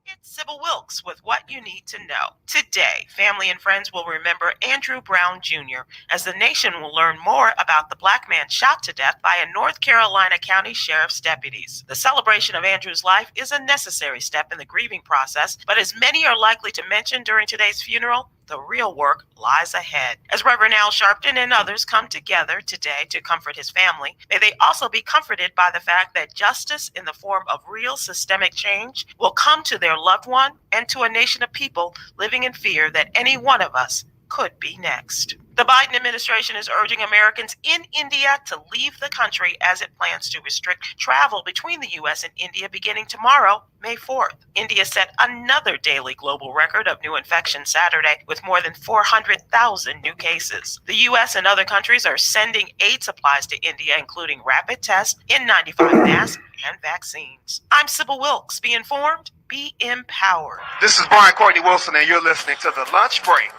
It's Sybil Wilkes with What You Need to Know. Today, family and friends will remember Andrew Brown Jr. as the nation will learn more about the black man shot to death by a North Carolina County Sheriff's deputies. The celebration of Andrew's life is a necessary step in the grieving process, but as many are likely to mention during today's funeral, the real work lies ahead. As Reverend Al Sharpton and others come together today to comfort his family, may they also be comforted by the fact that justice in the form of real systemic change will come to their loved one and to a nation of people living in fear that any one of us could be next. The Biden administration is urging Americans in India to leave the country as it plans to restrict travel between the U.S. and India beginning tomorrow, May 4th. India set another daily global record of new infections Saturday with more than 400,000 new cases. The U.S. and other countries are sending aid supplies to India, including rapid tests, N95 masks, and vaccines. I'm Sybil Wilkes. Be informed, be empowered. This is Brian Courtney Wilson, and you're listening to The Lunch Break.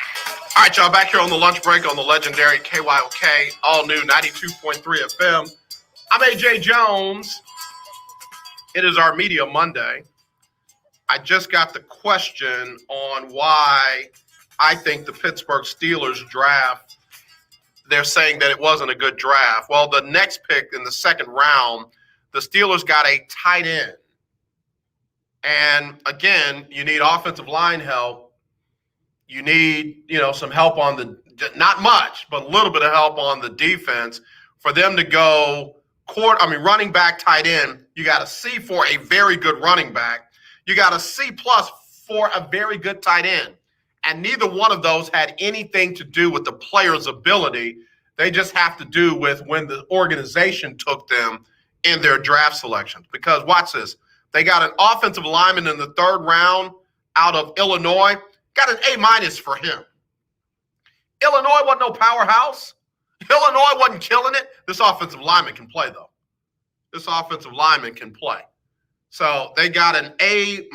All right, y'all, back here on the lunch break on the legendary KYOK, all new 92.3 FM. I'm AJ Jones. It is our Media Monday. I just got the question on why I think the Pittsburgh Steelers draft, they're saying that it wasn't a good draft. Well, the next pick in the second round, the Steelers got a tight end. And again, you need offensive line help. You need, some help on the, not much, but a little bit of help on the defense for them to go running back, tight end. You got a C for a very good running back. You got a C plus for a very good tight end. And neither one of those had anything to do with the player's ability. They just have to do with when the organization took them in their draft selections. Because watch this. They got an offensive lineman in the third round out of Illinois. Got an A- for him. Illinois wasn't no powerhouse. Illinois wasn't killing it. This offensive lineman can play, though. This offensive lineman can play. So they got an A-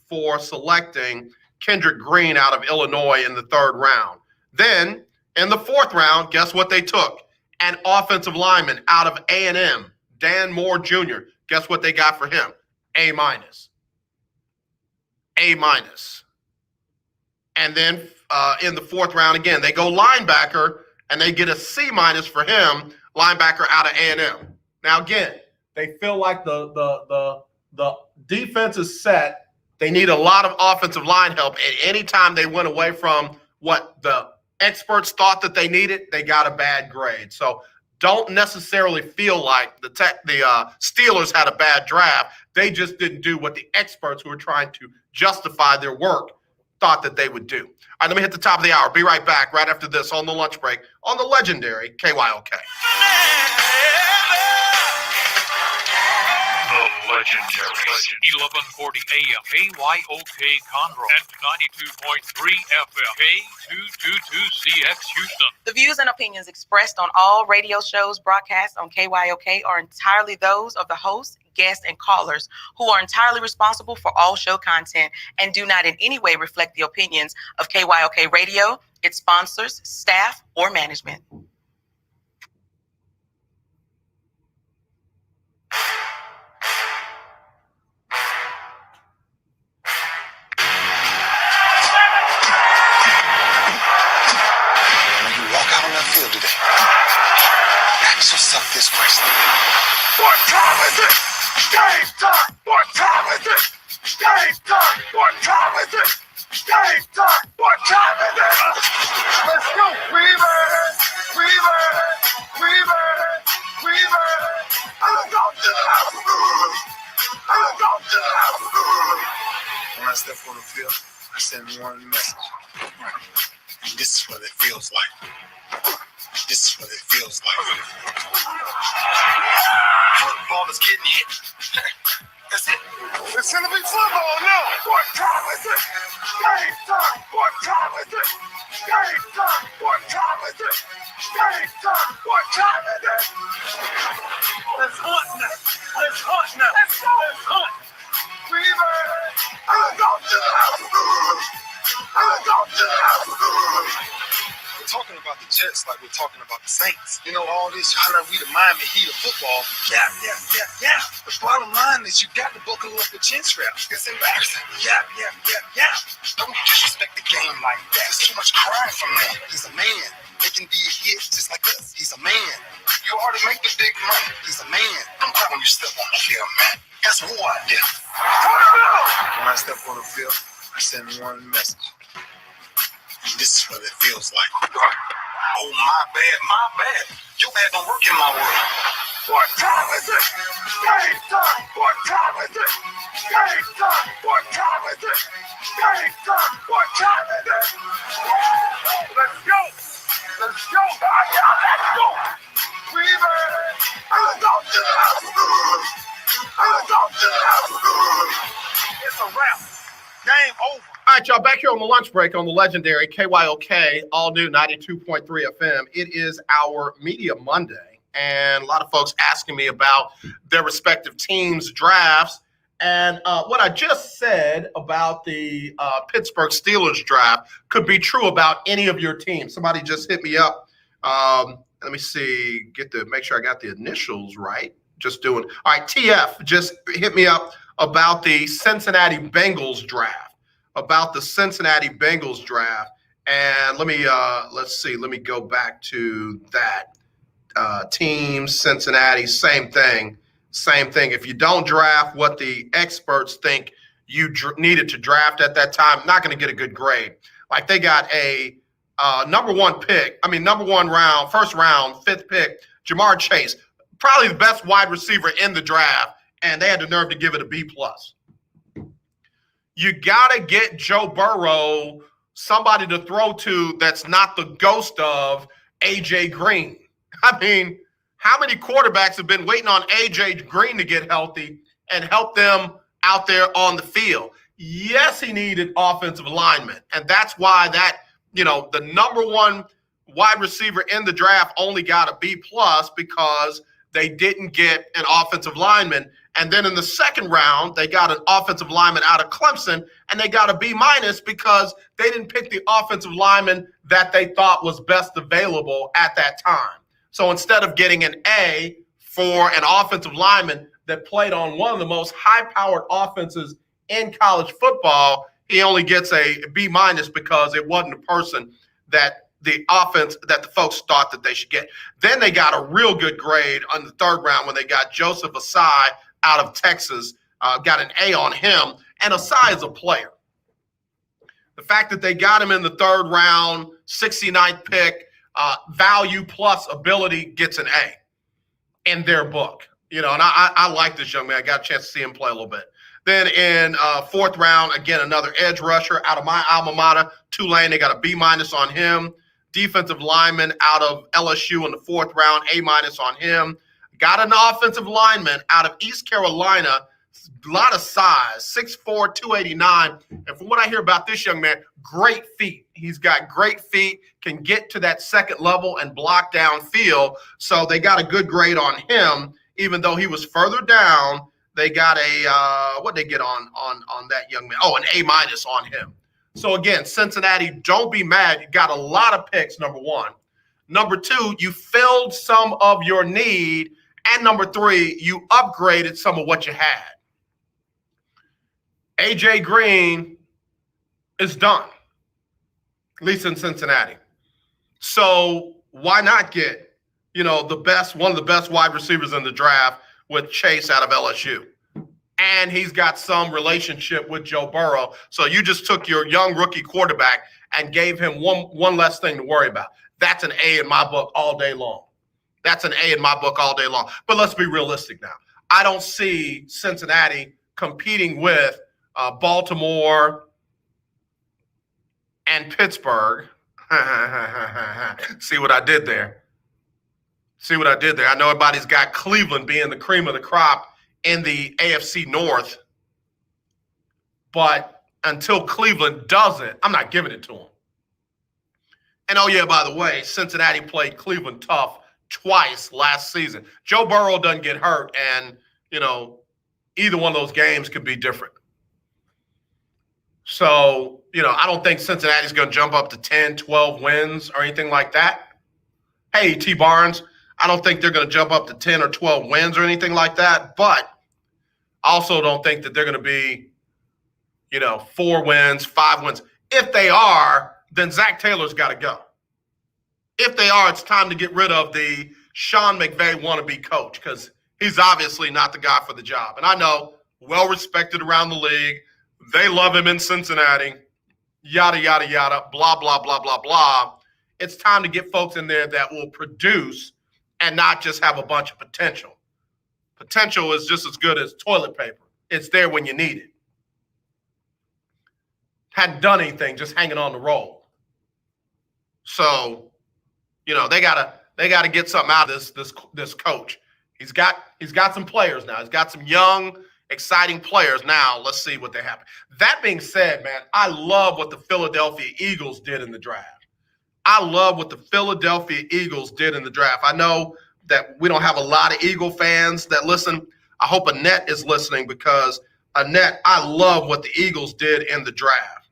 for selecting Kendrick Green out of Illinois in the third round. Then in the fourth round, guess what they took? An offensive lineman out of A&M, Dan Moore Jr. Guess what they got for him? A-. A-. And then in the fourth round, again, they go linebacker, and they get a C- for him, linebacker out of A&M. Now, again, they feel like the defense is set. They need a lot of offensive line help. And anytime they went away from what the experts thought that they needed, they got a bad grade. So don't necessarily feel like the Steelers had a bad draft. They just didn't do what the experts who were trying to justify their work thought that they would do. All right, let me hit the top of the hour. Be right back right after this on the lunch break on the legendary KYOK. The legendary 1140 AM KYOK Conroe and 92.3 FM K222CX Houston. The views and opinions expressed on all radio shows broadcast on KYOK are entirely those of the host, guests, and callers who are entirely responsible for all show content and do not in any way reflect the opinions of KYOK Radio, its sponsors, staff, or management. Game time. What time is it? Game time. What time is it? Game time. What time is it? Let's go. We made it. We made it. We made it. We made it. I'm going to the house. I'm going to the house. When I step on the field, I send one message. This is what it feels like. This is what it feels like. Football is getting hit. That's it. It's gonna be football now. What time is it? Game time. What time is it? Game time. What time is it? Game time. What time is it? Let's hunt now. Let's hunt now. Let's go. Let's hunt. We made it. I'm going to the house. I'm going to the house. We're talking about the Jets like we're talking about the Saints. You know, all this holler, we the Miami Heat of football. Yeah. The bottom line is you got to buckle up the chin straps. It's embarrassing. Yeah. Don't disrespect the game like that. There's too much crying from him. He's a man. They can be a hit just like us. He's a man. You already make the big money. He's a man. Don't cry when you step on the field, man. That's war out there. When I step on the field, I send one message. This is what it feels like. Oh, my bad. Your bad don't work in my world. What time is it? Game time. What time is it? Game time. What time is it? Game time. What time is it? Let's go. Let's go. Let's go. We made it. I'm going to the house. I'm going to the house. It's a wrap. Game over. All right, y'all, back here on the lunch break on the legendary KYOK, all new 92.3 FM. It is our Media Monday, and a lot of folks asking me about their respective teams' drafts. And what I just said about the Pittsburgh Steelers draft could be true about any of your teams. Somebody just hit me up. Let me see, make sure I got the initials right. All right, TF just hit me up about the Cincinnati Bengals draft. And let's see, let me go back to that. Team Cincinnati, same thing. If you don't draft what the experts think you needed to draft at that time, not going to get a good grade. Like they got a number one round, first round, fifth pick, Jamar Chase, probably the best wide receiver in the draft, and they had the nerve to give it a B+. You got to get Joe Burrow somebody to throw to that's not the ghost of A.J. Green. I mean, how many quarterbacks have been waiting on A.J. Green to get healthy and help them out there on the field? Yes, he needed offensive alignment, and that's why the number one wide receiver in the draft only got a B+ because they didn't get an offensive lineman. And then in the second round, they got an offensive lineman out of Clemson, and they got a B- because they didn't pick the offensive lineman that they thought was best available at that time. So instead of getting an A for an offensive lineman that played on one of the most high-powered offenses in college football, he only gets a B- because it wasn't a person that the folks thought that they should get. Then they got a real good grade on the third round when they got Joseph Asai out of Texas, got an A on him, and Asai is a player. The fact that they got him in the third round, 69th pick, value plus ability gets an A in their book. And I like this young man. I got a chance to see him play a little bit. Then in fourth round, again, another edge rusher out of my alma mater, Tulane. They got a B- on him. Defensive lineman out of LSU in the fourth round, A- on him. Got an offensive lineman out of East Carolina, a lot of size, 6'4", 289. And from what I hear about this young man, great feet. He's got great feet, can get to that second level and block downfield. So they got a good grade on him, even though he was further down. They got what'd they get on that young man? Oh, an A- on him. So again, Cincinnati, don't be mad. You got a lot of picks, number one. Number two, you filled some of your need. And number three, you upgraded some of what you had. A.J. Green is done, at least in Cincinnati. So why not get, one of the best wide receivers in the draft with Chase out of LSU? and he's got some relationship with Joe Burrow. So you just took your young rookie quarterback and gave him one less thing to worry about. That's an A in my book all day long. That's an A in my book all day long. But let's be realistic now. I don't see Cincinnati competing with Baltimore and Pittsburgh. See what I did there? See what I did there? I know everybody's got Cleveland being the cream of the crop in the AFC North, but until Cleveland does it, I'm not giving it to them. And oh yeah, by the way, Cincinnati played Cleveland tough twice last season. Joe Burrow doesn't get hurt, and either one of those games could be different. So, I don't think Cincinnati's going to jump up to 10, 12 wins or anything like that. Hey, T. Barnes, I don't think they're going to jump up to 10 or 12 wins or anything like that, but I also don't think that they're going to be, 4 wins, 5 wins. If they are, then Zach Taylor's got to go. If they are, it's time to get rid of the Sean McVay wannabe coach, because he's obviously not the guy for the job. And I know, well-respected around the league, they love him in Cincinnati, yada, yada, yada, blah, blah, blah, blah, blah. It's time to get folks in there that will produce and not just have a bunch of potential. Potential is just as good as toilet paper. It's there when you need it. Hadn't done anything, just hanging on the roll. So, they gotta get something out of this coach. He's got some players now. He's got some young, exciting players. Now let's see what they have. That being said, man, I love what the Philadelphia Eagles did in the draft. I know that we don't have a lot of Eagle fans that listen. I hope Annette is listening, because Annette, I love what the Eagles did in the draft.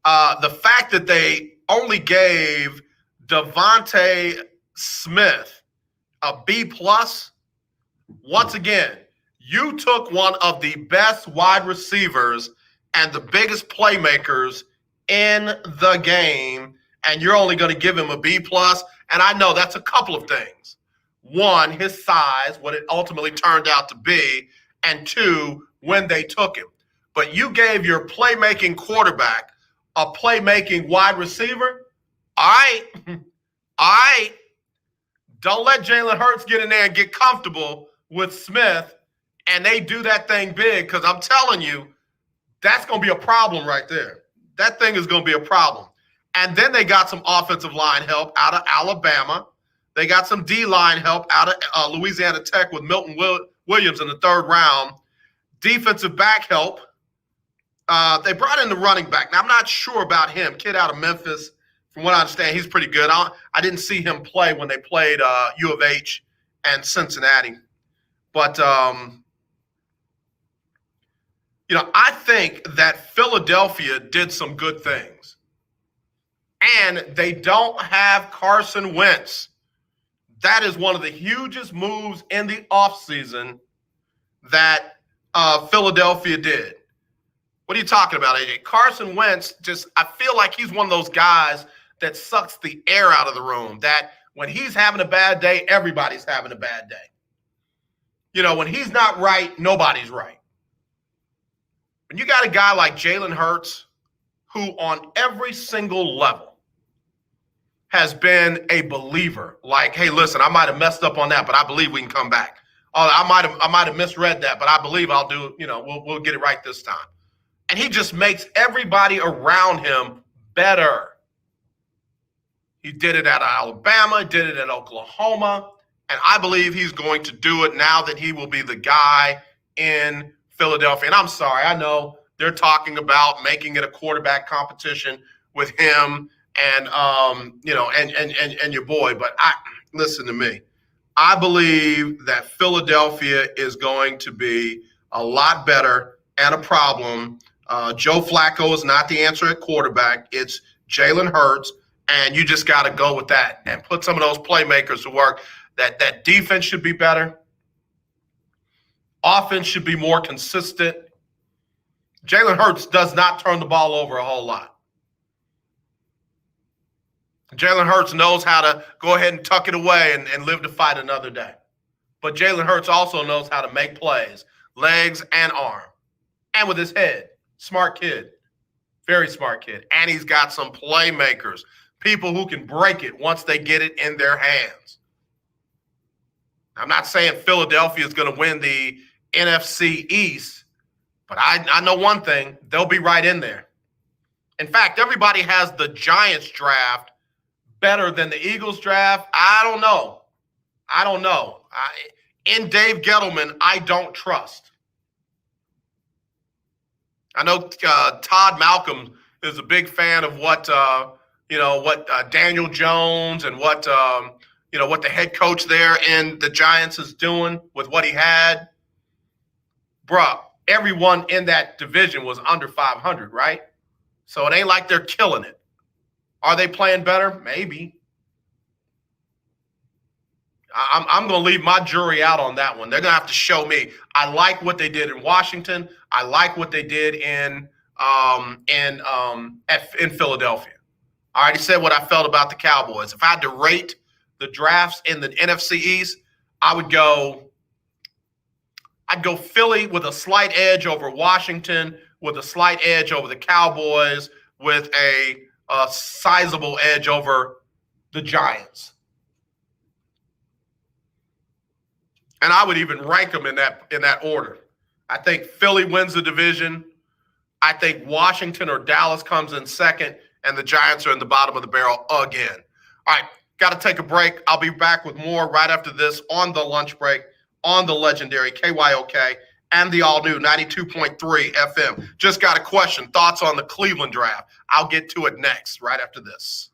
The fact that they only gave Devontae Smith a B+, once again, you took one of the best wide receivers and the biggest playmakers in the game, and you're only going to give him a B+. And I know that's a couple of things. One, his size, what it ultimately turned out to be, and two, when they took him. But you gave your playmaking quarterback a playmaking wide receiver? All right. Don't let Jalen Hurts get in there and get comfortable with Smith and they do that thing big, because I'm telling you, that's going to be a problem right there. That thing is going to be a problem. And then they got some offensive line help out of Alabama. They got some D-line help out of Louisiana Tech with Milton Williams in the 3rd round. Defensive back help. They brought in the running back. Now, I'm not sure about him. Kid out of Memphis. From what I understand, he's pretty good. I didn't see him play when they played U of H and Cincinnati. But, I think that Philadelphia did some good things. And they don't have Carson Wentz. That is one of the hugest moves in the offseason that Philadelphia did. What are you talking about, AJ? Carson Wentz, I feel like he's one of those guys that sucks the air out of the room, that when he's having a bad day, everybody's having a bad day. When he's not right, nobody's right. When you got a guy like Jalen Hurts, who on every single level has been a believer, like, hey, listen, I might have messed up on that, but I believe we can come back. Oh, I might have misread that, but I believe I'll do, we'll get it right this time. And he just makes everybody around him better. He did it at Alabama, did it at Oklahoma, and I believe he's going to do it now that he will be the guy in Philadelphia. And I'm sorry, I know they're talking about making it a quarterback competition with him and and your boy, but listen to me. I believe that Philadelphia is going to be a lot better and a problem. Joe Flacco is not the answer at quarterback. It's Jalen Hurts, and you just got to go with that and put some of those playmakers to work. That defense should be better. Offense should be more consistent. Jalen Hurts does not turn the ball over a whole lot. Jalen Hurts knows how to go ahead and tuck it away and live to fight another day. But Jalen Hurts also knows how to make plays legs and arm, and with his head. Smart kid, very smart kid. And he's got some playmakers, people who can break it once they get it in their hands. I'm not saying Philadelphia is going to win the NFC East, but I know one thing, they'll be right in there. In fact, everybody has the Giants draft better than the Eagles draft. I don't know. In Dave Gettleman, I don't trust. I know Todd Malcolm is a big fan of what Daniel Jones and what the head coach there in the Giants is doing with what he had. Bruh, everyone in that division was under 500, right? So it ain't like they're killing it. Are they playing better? Maybe. I'm going to leave my jury out on that one. They're going to have to show me. I like what they did in Washington. I like what they did in Philadelphia. I already said what I felt about the Cowboys. If I had to rate the drafts in the NFC East, I'd go Philly with a slight edge over Washington, with a slight edge over the Cowboys, with a sizable edge over the Giants. And I would even rank them in that order. I think Philly wins the division. I think Washington or Dallas comes in second, and the Giants are in the bottom of the barrel again. All right, got to take a break. I'll be back with more right after this on the lunch break on the legendary KYOK and the all-new 92.3 FM. Just got a question. Thoughts on the Cleveland draft? I'll get to it next, right after this.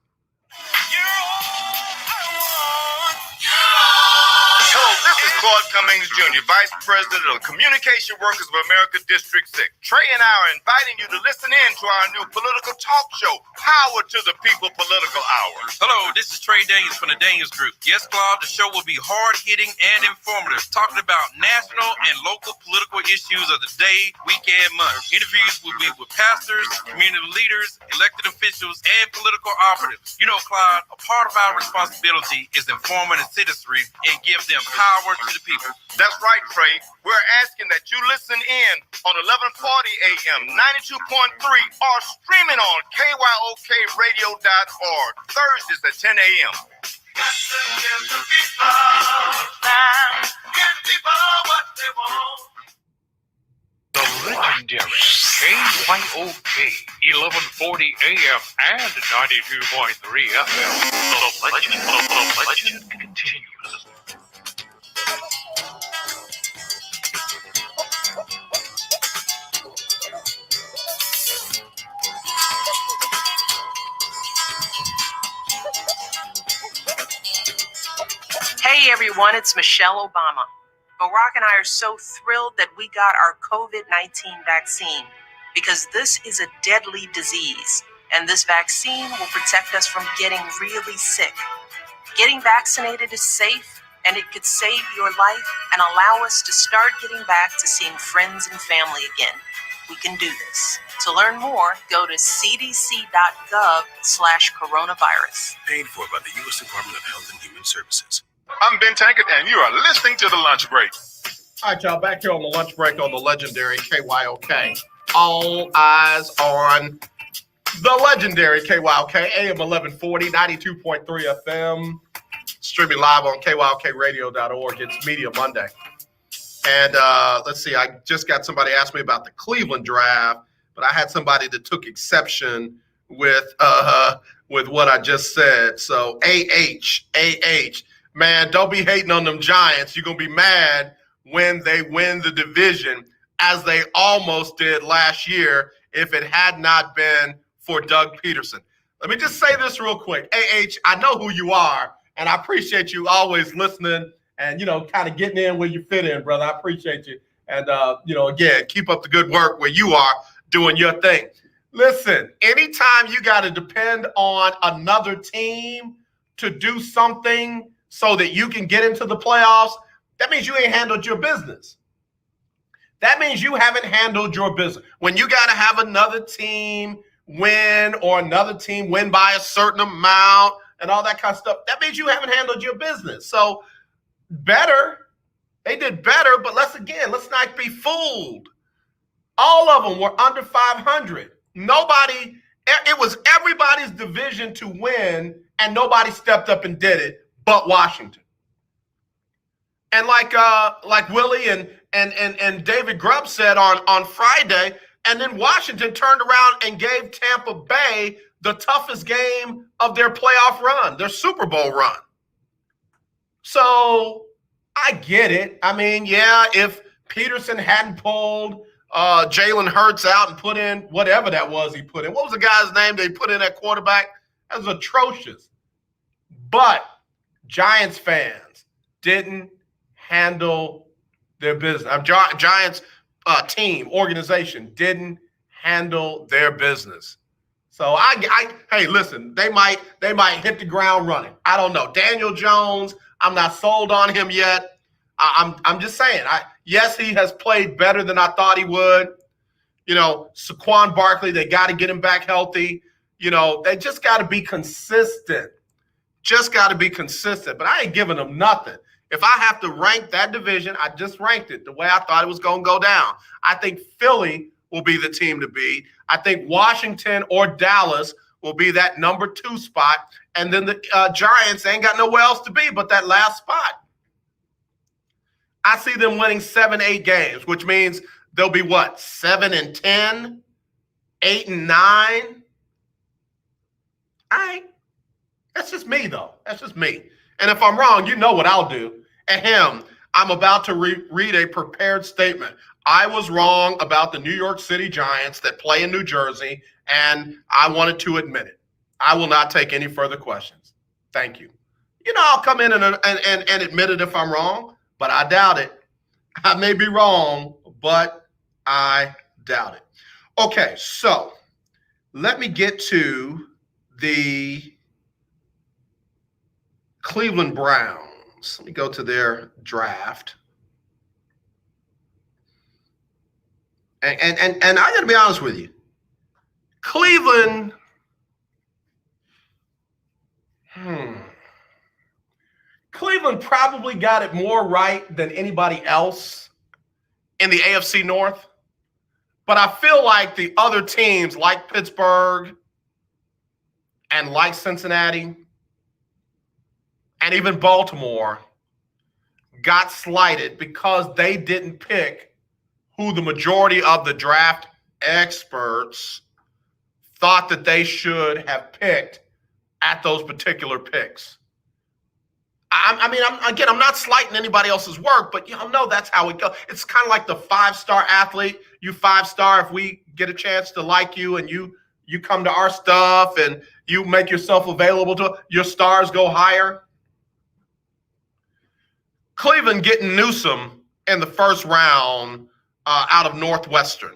Hello, this is Claude Cummings Jr., Vice President of Communication Workers of America District 6. Trey and I are inviting you to listen in to our new political talk show, Power to the People Political Hour. Hello, this is Trey Daniels from the Daniels Group. Yes, Claude, the show will be hard-hitting and informative, talking about national and local political issues of the day, week, and month. Interviews will be with pastors, community leaders, elected officials, and political operatives. You know, Claude, a part of our responsibility is informing the citizenry and give them power to the people. That's right, Trey. We're asking that you listen in on 1140 AM, 92.3, or streaming on KYOKradio.org, Thursdays at 10 a.m. The legendary KYOK 1140 AM and 92.3 FM. The legend continues. Hey everyone, it's Michelle Obama. Barack and I are so thrilled that we got our COVID-19 vaccine because this is a deadly disease and this vaccine will protect us from getting really sick. Getting vaccinated is safe and it could save your life and allow us to start getting back to seeing friends and family again. We can do this. To learn more, go to cdc.gov/coronavirus. Paid for by the U.S. Department of Health and Human Services. I'm Ben Tankard, and you are listening to The Lunch Break. All right, y'all, back here on the lunch break on the legendary KYOK. All eyes on the legendary KYOK, AM 1140, 92.3 FM, streaming live on KYOKradio.org. It's Media Monday. And let's see, I just got somebody ask me about the Cleveland draft, but I had somebody that took exception with what I just said. So AH. Man, don't be hating on them Giants. You're going to be mad when they win the division, as they almost did last year if it had not been for Doug Peterson. Let me just say this real quick. AH, I know who you are, and I appreciate you always listening and, kind of getting in where you fit in, brother. I appreciate you. And, again, keep up the good work where you are doing your thing. Listen, anytime you got to depend on another team to do something so that you can get into the playoffs, that means you ain't handled your business. That means you haven't handled your business. When you got to have another team win or another team win by a certain amount and all that kind of stuff, that means you haven't handled your business. So better They did better, but let's not be fooled. All of them were under 500. It was everybody's division to win, and nobody stepped up and did it but Washington. And like Willie and David Grubb said on Friday, and then Washington turned around and gave Tampa Bay the toughest game of their playoff run, their Super Bowl run. So I get it. I mean, yeah, if Peterson hadn't pulled Jalen Hurts out and put in whatever that was he put in. What was the guy's name they put in at quarterback? That was atrocious. But Giants fans didn't handle their business. Giants team, organization didn't handle their business. So hey, listen, they might hit the ground running. I don't know. Daniel Jones, I'm not sold on him yet. I'm just saying. Yes, he has played better than I thought he would. You know, Saquon Barkley, they got to get him back healthy. You know, they just got to be consistent. But I ain't giving them nothing. If I have to rank that division, I just ranked it the way I thought it was going to go down. I think Philly will be the team to beat. I think Washington or Dallas will be that number 2 spot. And then the Giants ain't got nowhere else to be but that last spot. I see them winning 7-8 games, which means they'll be what? 7-10, 8-9. All right. That's just me, though. That's just me. And if I'm wrong, you know what I'll do. Ahem. I'm about to read a prepared statement. I was wrong about the New York City Giants that play in New Jersey, and I wanted to admit it. I will not take any further questions. Thank you. You know, I'll come in and admit it if I'm wrong, but I doubt it. I may be wrong, but I doubt it. Okay, so let me get to the Cleveland Browns. Let me go to their draft. And I got to be honest with you. Cleveland, Cleveland probably got it more right than anybody else in the AFC North. But I feel like the other teams like Pittsburgh and like Cincinnati and even Baltimore got slighted because they didn't pick who the majority of the draft experts thought that they should have picked at those particular picks. I'm not slighting anybody else's work, but y'all know that's how it goes. It's kind of like the 5-star athlete. You 5-star, if we get a chance to like you and you come to our stuff and you make yourself available to your stars go higher. Cleveland getting Newsom in the first round out of Northwestern.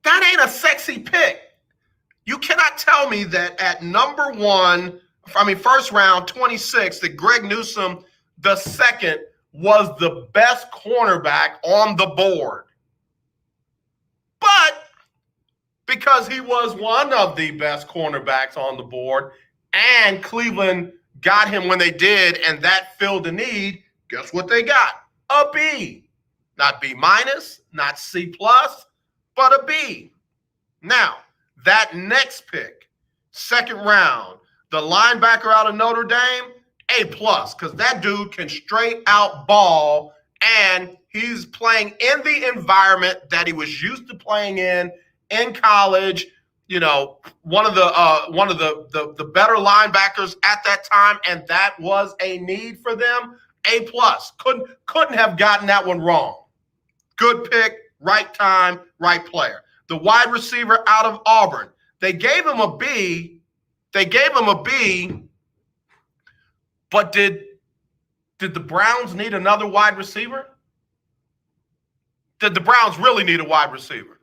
That ain't a sexy pick. You cannot tell me that at number 1, first round, 26, that Greg Newsom, the second, was the best cornerback on the board. But because he was one of the best cornerbacks on the board and Cleveland got him when they did and that filled the need, guess what they got? A B. Not B minus, not C plus, but a B. Now, that next pick, second round, the linebacker out of Notre Dame, A plus, because that dude can straight out ball and he's playing in the environment that he was used to playing in college. You know, one of the better linebackers at that time, and that was a need for them. A plus. Couldn't have gotten that one wrong. Good pick, right time, right player. The wide receiver out of Auburn. They gave him a B. But did the Browns need another wide receiver? Did the Browns really need a wide receiver?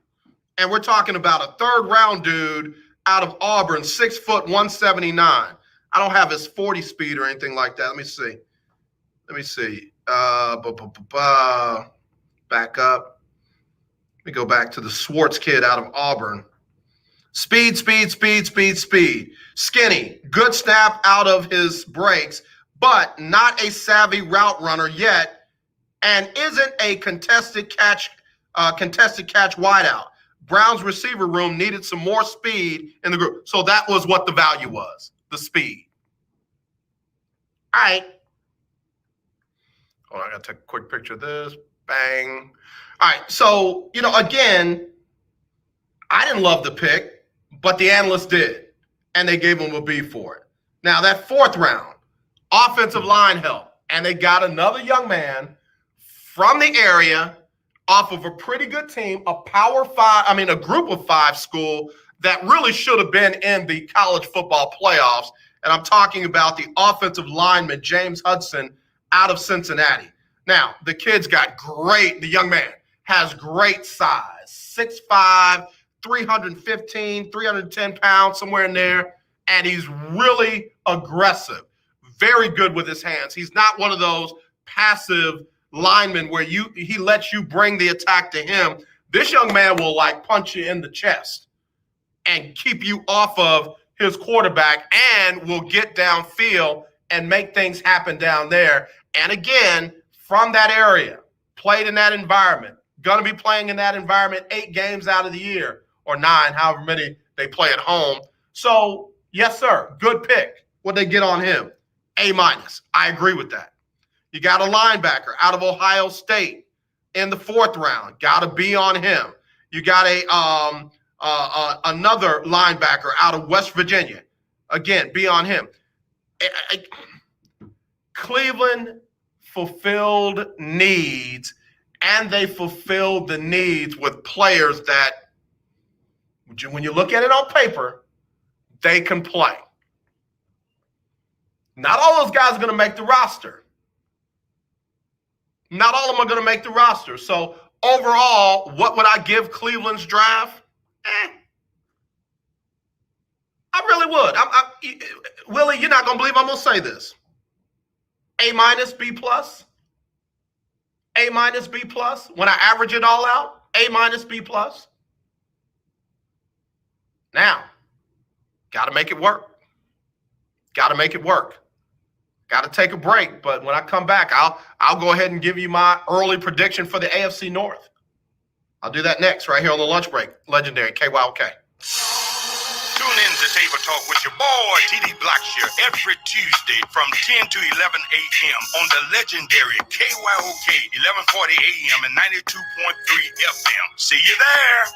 And we're talking about a third-round dude out of Auburn, 6 foot, 179. I don't have his 40 speed or anything like that. Let me see. Back up. Let me go back to the Swartz kid out of Auburn. Speed. Skinny. Good snap out of his breaks, but not a savvy route runner yet. and isn't a contested catch wideout. Brown's receiver room needed some more speed in the group. So that was what the value was, the speed. All right. Hold on, I got to take a quick picture of this. Bang. All right. So, again, I didn't love the pick, but the analysts did, and they gave him a B for it. Now, that fourth round, offensive line help, and they got another young man from the area off of a pretty good team, a group of 5 school that really should have been in the college football playoffs. And I'm talking about the offensive lineman, James Hudson, out of Cincinnati. Now, the young man has great size, 6'5", 315, 310 pounds, somewhere in there. And he's really aggressive, very good with his hands. He's not one of those passive linemen where he lets you bring the attack to him. This young man will punch you in the chest and keep you off of his quarterback and will get downfield and make things happen down there. And again, from that area, played in that environment, going to be playing in that environment 8 games out of the year or 9, however many they play at home. So, yes, sir, good pick. What'd they get on him? A-. I agree with that. You got a linebacker out of Ohio State in the 4th round. Got to be on him. You got another linebacker out of West Virginia. Again, be on him. Cleveland fulfilled needs, and they fulfilled the needs with players that, when you look at it on paper, they can play. Not all those guys are going to make the roster. Not all of them are going to make the roster. So overall, what would I give Cleveland's draft? I really would. Willie, you're not going to believe I'm going to say this. A-, B+. A-, B+. When I average it all out, A-, B+. Now, got to make it work. Got to make it work. Got to take a break, but when I come back, I'll go ahead and give you my early prediction for the AFC North. I'll do that next, right here on the lunch break. Legendary KYOK. Tune in to Table Talk with your boy, TD Blackshear, every Tuesday from 10 to 11 a.m. on the legendary KYOK, 1140 a.m. and 92.3 FM. See you there.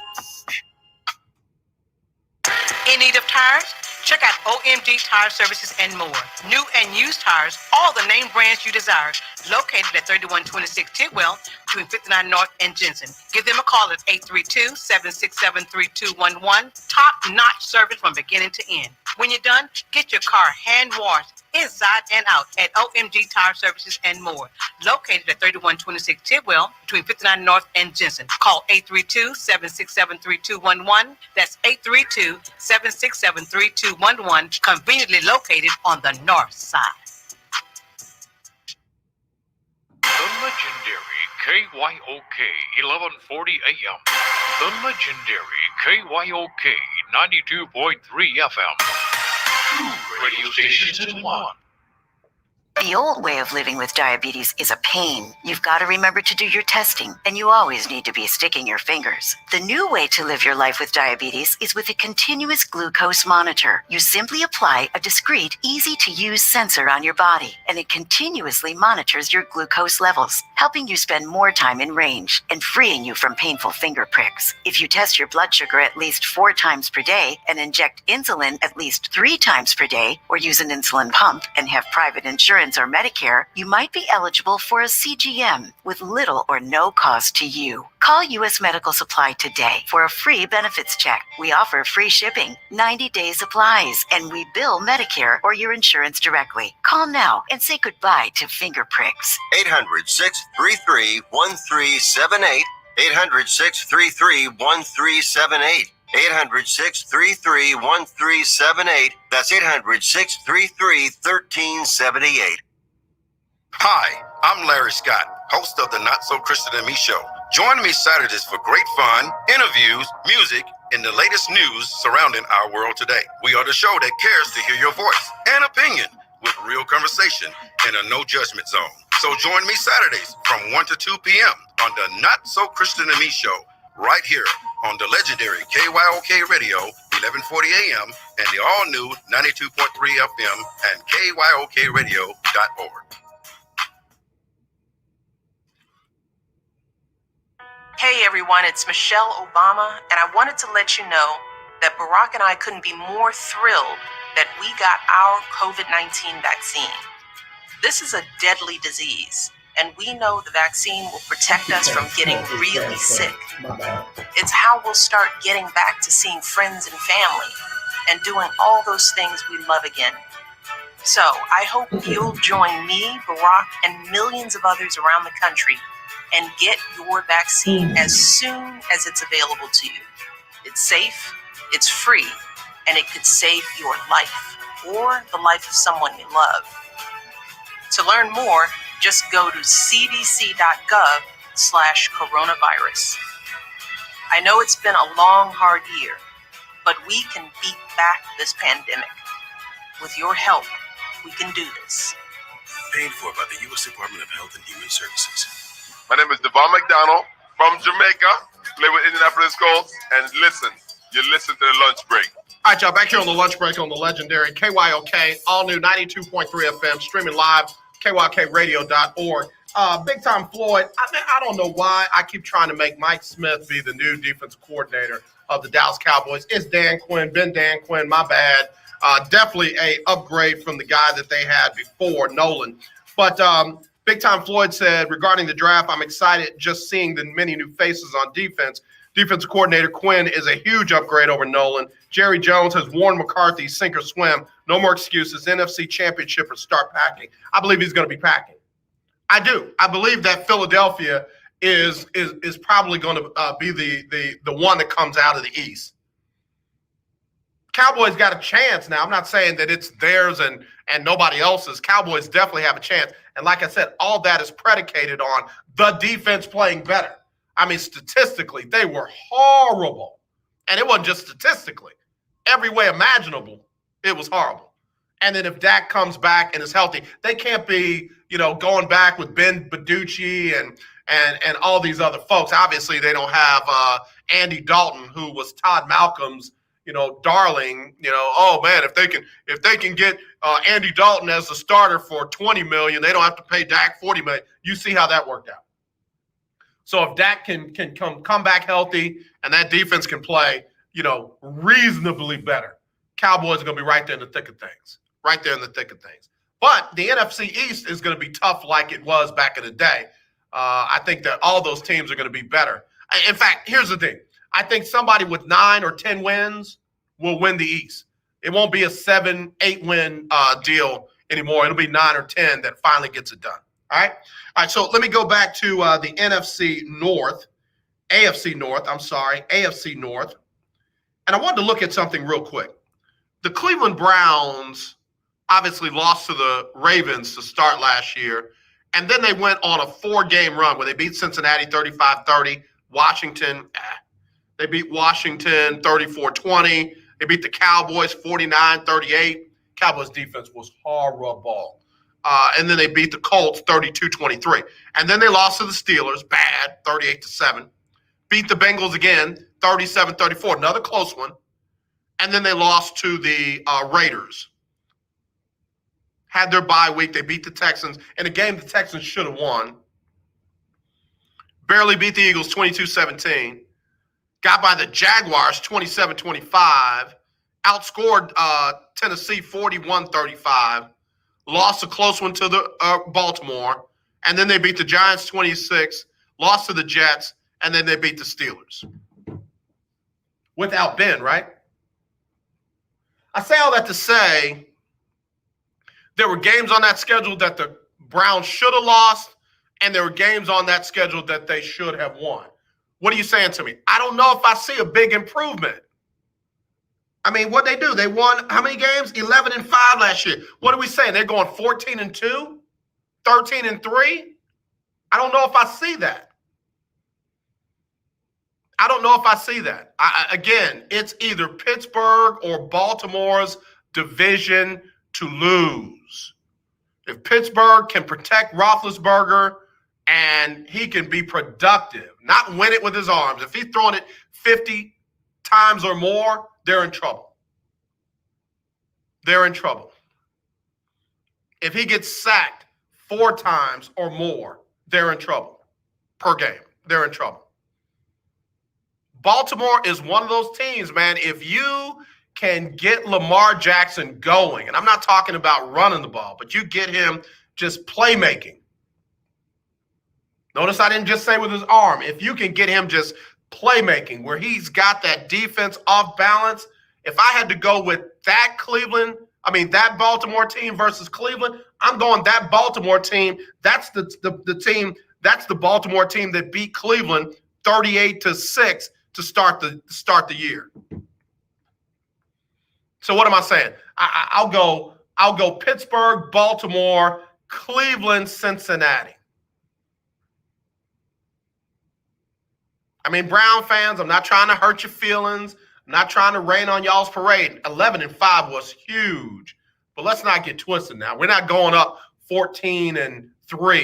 In need of tires? Check out OMG Tire Services and more. New and used tires, all the name brands you desire. Located at 3126 Tidwell between 59 North and Jensen. Give them a call at 832-767-3211. Top-notch service from beginning to end. When you're done, get your car hand-washed inside and out at OMG Tire Services and more. Located at 3126 Tidwell between 59 North and Jensen. Call 832-767-3211. That's 832-767-3211. Conveniently located on the north side. The legendary KYOK 1140 AM. The legendary KYOK 92.3 FM. 2 radio stations in one. The old way of living with diabetes is a pain. You've got to remember to do your testing, and you always need to be sticking your fingers. The new way to live your life with diabetes is with a continuous glucose monitor. You simply apply a discreet, easy-to-use sensor on your body, and it continuously monitors your glucose levels, helping you spend more time in range and freeing you from painful finger pricks. If you test your blood sugar at least 4 times per day and inject insulin at least 3 times per day, or use an insulin pump and have private insurance or Medicare, you might be eligible for a CGM with little or no cost to you. Call U.S. Medical Supply today for a free benefits check. We offer free shipping, 90-day supplies, and we bill Medicare or your insurance directly. Call now and say goodbye to finger pricks. 800-633-1378. 800-633-1378. 800-633-1378. That's 800-633-1378. Hi, I'm Larry Scott, host of the Not So Christian and Me Show. Join me Saturdays for great fun, interviews, music, and the latest news surrounding our world today. We are the show that cares to hear your voice and opinion with real conversation in a no judgment zone. So join me Saturdays from 1 to 2 p.m. on the Not So Christian and Me show, right here on the legendary KYOK Radio, 1140 AM, and the all-new 92.3 FM and KYOKradio.org. Hey everyone, it's Michelle Obama, and I wanted to let you know that Barack and I couldn't be more thrilled that we got our COVID-19 vaccine. This is a deadly disease, and we know the vaccine will protect us from getting really sick. It's how we'll start getting back to seeing friends and family and doing all those things we love again. So I hope you'll join me, Barack, and millions of others around the country and get your vaccine as soon as it's available to you. It's safe, it's free, and it could save your life or the life of someone you love. To learn more, just go to cdc.gov/coronavirus. I know it's been a long, hard year, but we can beat back this pandemic. With your help, we can do this. Paid for by the U.S. Department of Health and Human Services. My name is Devon McDonald from Jamaica, play with Indianapolis Colts, and listen to the lunch break. All right, y'all, back here on the lunch break on the legendary KYOK, all new 92.3 FM, streaming live, KYOKradio.org. Big Time Floyd, I don't know why I keep trying to make Mike Smith be the new defense coordinator of the Dallas Cowboys. It's Dan Quinn, Dan Quinn, my bad. Definitely a upgrade from the guy that they had before, Nolan. But Big Time Floyd said, regarding the draft, I'm excited just seeing the many new faces on defense. Defensive coordinator Quinn is a huge upgrade over Nolan. Jerry Jones has warned McCarthy, sink or swim. No more excuses. NFC Championship or start packing. I believe he's going to be packing. I do. I believe that Philadelphia is probably going to be the one that comes out of the East. Cowboys got a chance now. I'm not saying that it's theirs and nobody else's. Cowboys definitely have a chance. And like I said, all that is predicated on the defense playing better. I mean, statistically, they were horrible. And it wasn't just statistically. Every way imaginable, it was horrible. And then if Dak comes back and is healthy, they can't be, going back with Ben Beducci and all these other folks. Obviously, they don't have Andy Dalton, who was Todd Malcolm's, darling. Oh man, if they can get Andy Dalton as the starter for $20 million, they don't have to pay Dak $40 million. You see how that worked out. So if Dak can come back healthy and that defense can play, reasonably better, Cowboys are going to be right there in the thick of things. Right there in the thick of things. But the NFC East is going to be tough like it was back in the day. I think that all those teams are going to be better. In fact, here's the thing. I think somebody with 9 or 10 wins will win the East. It won't be a 7-8 win deal anymore. It'll be 9 or 10 that finally gets it done. All right. So let me go back to the AFC North. And I wanted to look at something real quick. The Cleveland Browns obviously lost to the Ravens to start last year. And then they went on a 4-game run where they beat Cincinnati 35-30. Washington, they beat Washington 34-20. They beat the Cowboys 49-38. Cowboys defense was horrible. And then they beat the Colts 32-23. And then they lost to the Steelers, bad, 38-7. Beat the Bengals again, 37-34, another close one. And then they lost to the Raiders. Had their bye week. They beat the Texans in a game the Texans should have won. Barely beat the Eagles 22-17. Got by the Jaguars 27-25. Outscored Tennessee 41-35. Lost a close one to the Baltimore. And then they beat the Giants 26. Lost to the Jets. And then they beat the Steelers. Without Ben, right? I say all that to say there were games on that schedule that the Browns should have lost, and there were games on that schedule that they should have won. What are you saying to me? I don't know if I see a big improvement. I mean, what they do? They won how many games? 11-5 last year. What are we saying? They're going 14-2, 13-3? I don't know if I see that. Again, it's either Pittsburgh or Baltimore's division to lose. If Pittsburgh can protect Roethlisberger and he can be productive, not win it with his arms, if he's throwing it 50 times or more, they're in trouble. They're in trouble. If he gets sacked 4 times or more, they're in trouble per game. They're in trouble. Baltimore is one of those teams, man. If you can get Lamar Jackson going, and I'm not talking about running the ball, but you get him just playmaking. Notice I didn't just say with his arm. If you can get him just playmaking where he's got that defense off balance, if I had to go with that Baltimore team versus Cleveland, I'm going that Baltimore team. That's the team. That's the Baltimore team that beat Cleveland 38-6 to start the year. So what am I saying? I'll go Pittsburgh, Baltimore, Cleveland, Cincinnati. I mean, Brown fans, I'm not trying to hurt your feelings. I'm not trying to rain on y'all's parade. 11-5 was huge. But let's not get twisted now. We're not going up 14-3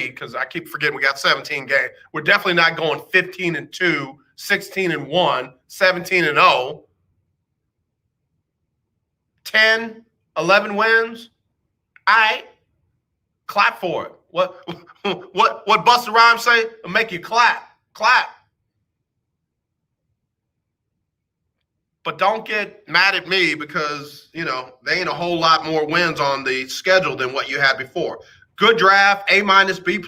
because I keep forgetting we got 17 games. We're definitely not going 15-2, 16-1, 17-0. 10, 11 wins. All right. Clap for it. What Busta Rhymes say? It'll make you clap. Clap. But don't get mad at me because, they ain't a whole lot more wins on the schedule than what you had before. Good draft, A-, B+.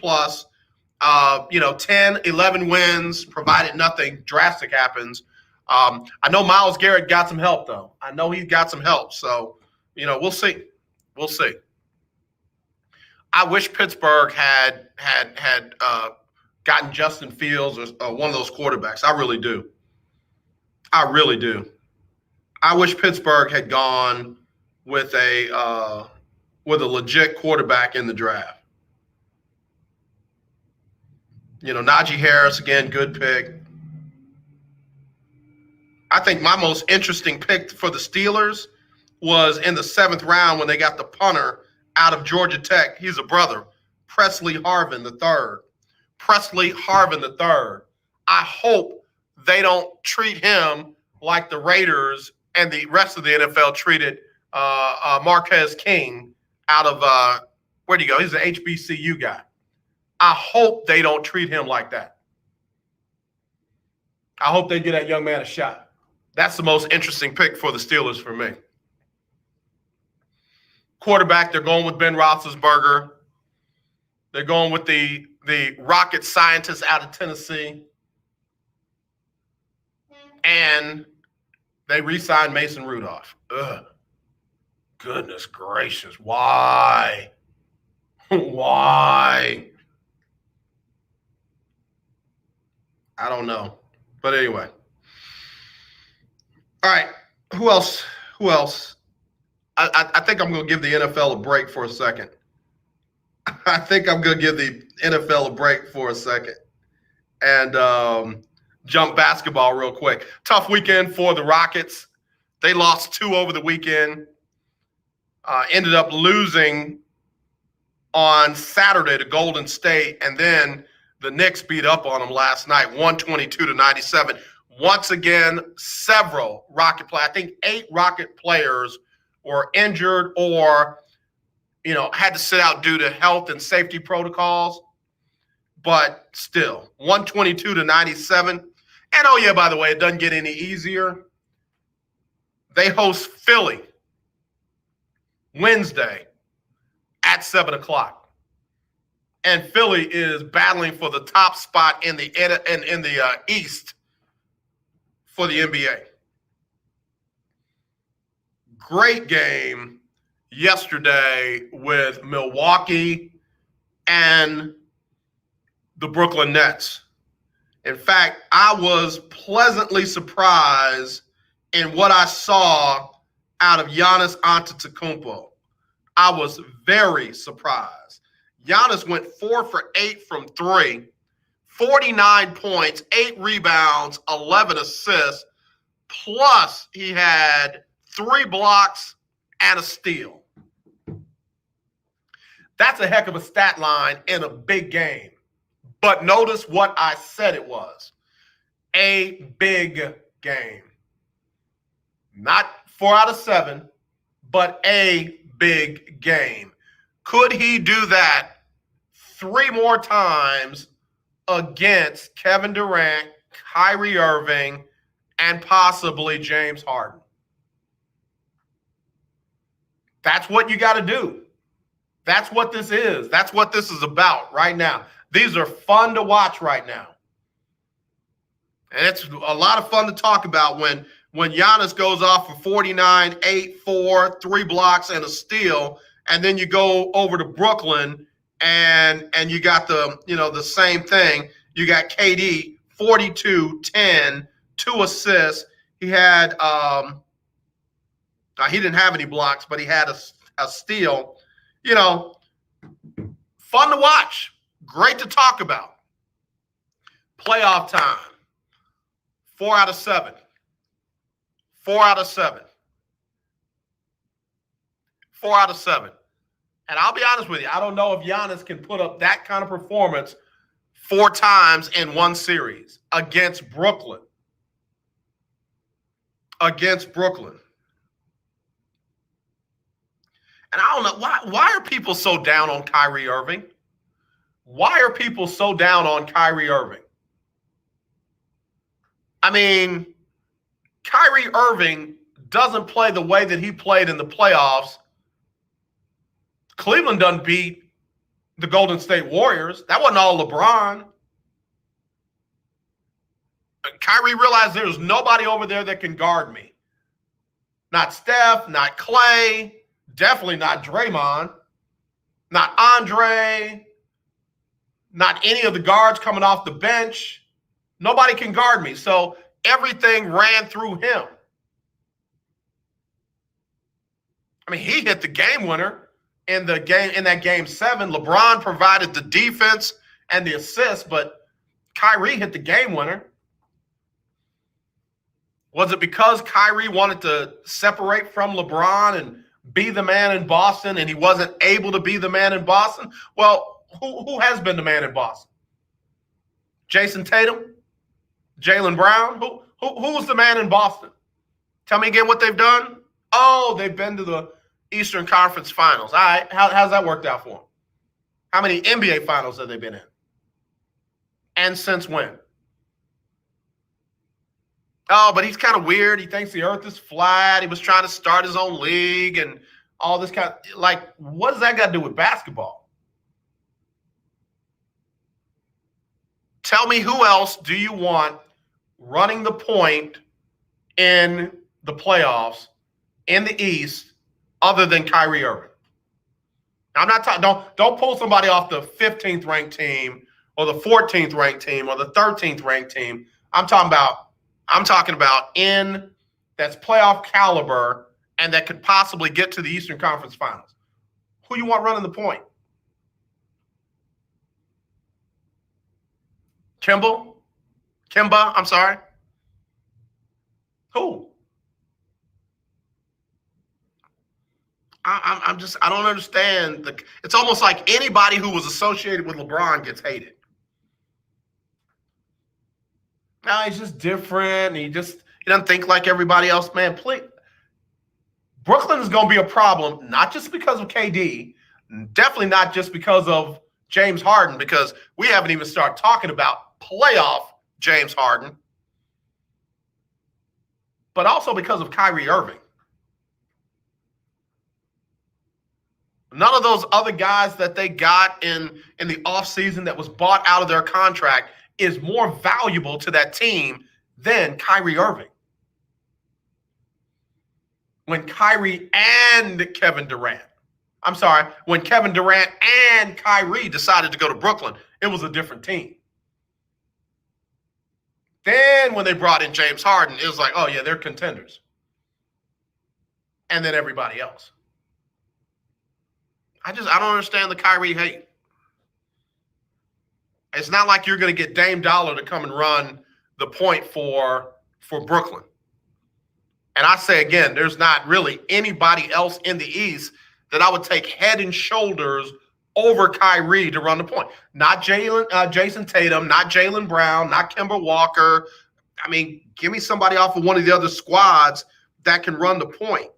10, 11 wins, provided nothing drastic happens. I know Myles Garrett got some help, though. I know he's got some help. So, we'll see. We'll see. I wish Pittsburgh had gotten Justin Fields or one of those quarterbacks. I really do. I really do. I wish Pittsburgh had gone with a legit quarterback in the draft. Najee Harris, again, good pick. I think my most interesting pick for the Steelers was in the 7th round when they got the punter out of Georgia Tech. He's a brother, Presley Harvin III. Presley Harvin III. I hope they don't treat him like the Raiders and the rest of the NFL treated Marquez King out of where'd he go? He's an HBCU guy. I hope they don't treat him like that. I hope they give that young man a shot. That's the most interesting pick for the Steelers for me. Quarterback, they're going with Ben Roethlisberger. They're going with the rocket scientist out of Tennessee. And they re-signed Mason Rudolph. Ugh. Goodness gracious. Why? Why? I don't know. But anyway. All right. Who else? I think I'm going to give the NFL a break for a second. And jump basketball real quick. Tough weekend for the Rockets. They lost 2 over the weekend. Ended up losing on Saturday to Golden State, and then the Knicks beat up on them last night, 122-97. Once again, several Rocket players, I think 8 Rocket players were injured or, had to sit out due to health and safety protocols. But still, 122-97. And oh yeah, by the way, it doesn't get any easier. They host Philly Wednesday at 7:00. And Philly is battling for the top spot in the East for the NBA. Great game yesterday with Milwaukee and the Brooklyn Nets. In fact, I was pleasantly surprised in what I saw out of Giannis Antetokounmpo. I was very surprised. Giannis went 4 for 8 from 3, 49 points, 8 rebounds, 11 assists, plus he had 3 blocks and a steal. That's a heck of a stat line in a big game. But notice what I said it was. A big game. Not 4 out of 7, but a big game. Could he do that 3 more times against Kevin Durant, Kyrie Irving, and possibly James Harden? That's what you got to do. That's what this is. That's what this is about right now. These are fun to watch right now. And it's a lot of fun to talk about when Giannis goes off for 49, 8, 4, 3 blocks, and a steal, and then you go over to Brooklyn and you got the same thing. You got KD, 42, 10, 2 assists. He had he didn't have any blocks, but he had a steal. Fun to watch. Great to talk about. Playoff time. 4 out of 7. 4 out of 7. 4 out of 7. And I'll be honest with you, I don't know if Giannis can put up that kind of performance 4 times in one series against Brooklyn. Against Brooklyn. And I don't know, why are people so down on Kyrie Irving? Why are people so down on Kyrie Irving? I mean, Kyrie Irving doesn't play the way that he played in the playoffs. Cleveland doesn't beat the Golden State Warriors. That wasn't all LeBron. Kyrie realized there's nobody over there that can guard me. Not Steph, not Clay, definitely not Draymond, not Andre, not any of the guards coming off the bench. Nobody can guard me. So everything ran through him. I mean, he hit the game winner in that game 7. LeBron provided the defense and the assist, but Kyrie hit the game winner. Was it because Kyrie wanted to separate from LeBron and be the man in Boston and he wasn't able to be the man in Boston? Well, who has been the man in Boston? Jason Tatum? Jaylen Brown? Who's the man in Boston? Tell me again what they've done. Oh, they've been to the Eastern Conference Finals. All right, how's that worked out for them? How many NBA Finals have they been in? And since when? Oh, but he's kind of weird. He thinks the earth is flat. He was trying to start his own league and all this kind of, what does that got to do with basketball? Tell me, who else do you want running the point in the playoffs in the East other than Kyrie Irving? I'm not talking, don't pull somebody off the 15th ranked team or the 14th ranked team or the 13th ranked team. I'm talking about in that's playoff caliber and that could possibly get to the Eastern Conference Finals. Who you want running the point? Kemba, I'm sorry. Who? I don't understand. It's almost like anybody who was associated with LeBron gets hated. No, he's just different. He doesn't think like everybody else. Man, please. Brooklyn is going to be a problem, not just because of KD, definitely not just because of James Harden, because we haven't even started talking about playoff James Harden, but also because of Kyrie Irving. None of those other guys that they got in the offseason that was bought out of their contract is more valuable to that team than Kyrie Irving. When Kyrie and Kevin Durant, when Kevin Durant and Kyrie decided to go to Brooklyn, it was a different team. Then when they brought in James Harden, it was like, oh yeah, they're contenders. And then everybody else. I don't understand the Kyrie hate. It's not like you're going to get Dame Dollar to come and run the point for Brooklyn. And I say again, there's not really anybody else in the East that I would take head and shoulders over Kyrie to run the point. Not Jason Tatum, not Jaylen Brown, not Kemba Walker. I mean, give me somebody off of one of the other squads that can run the point.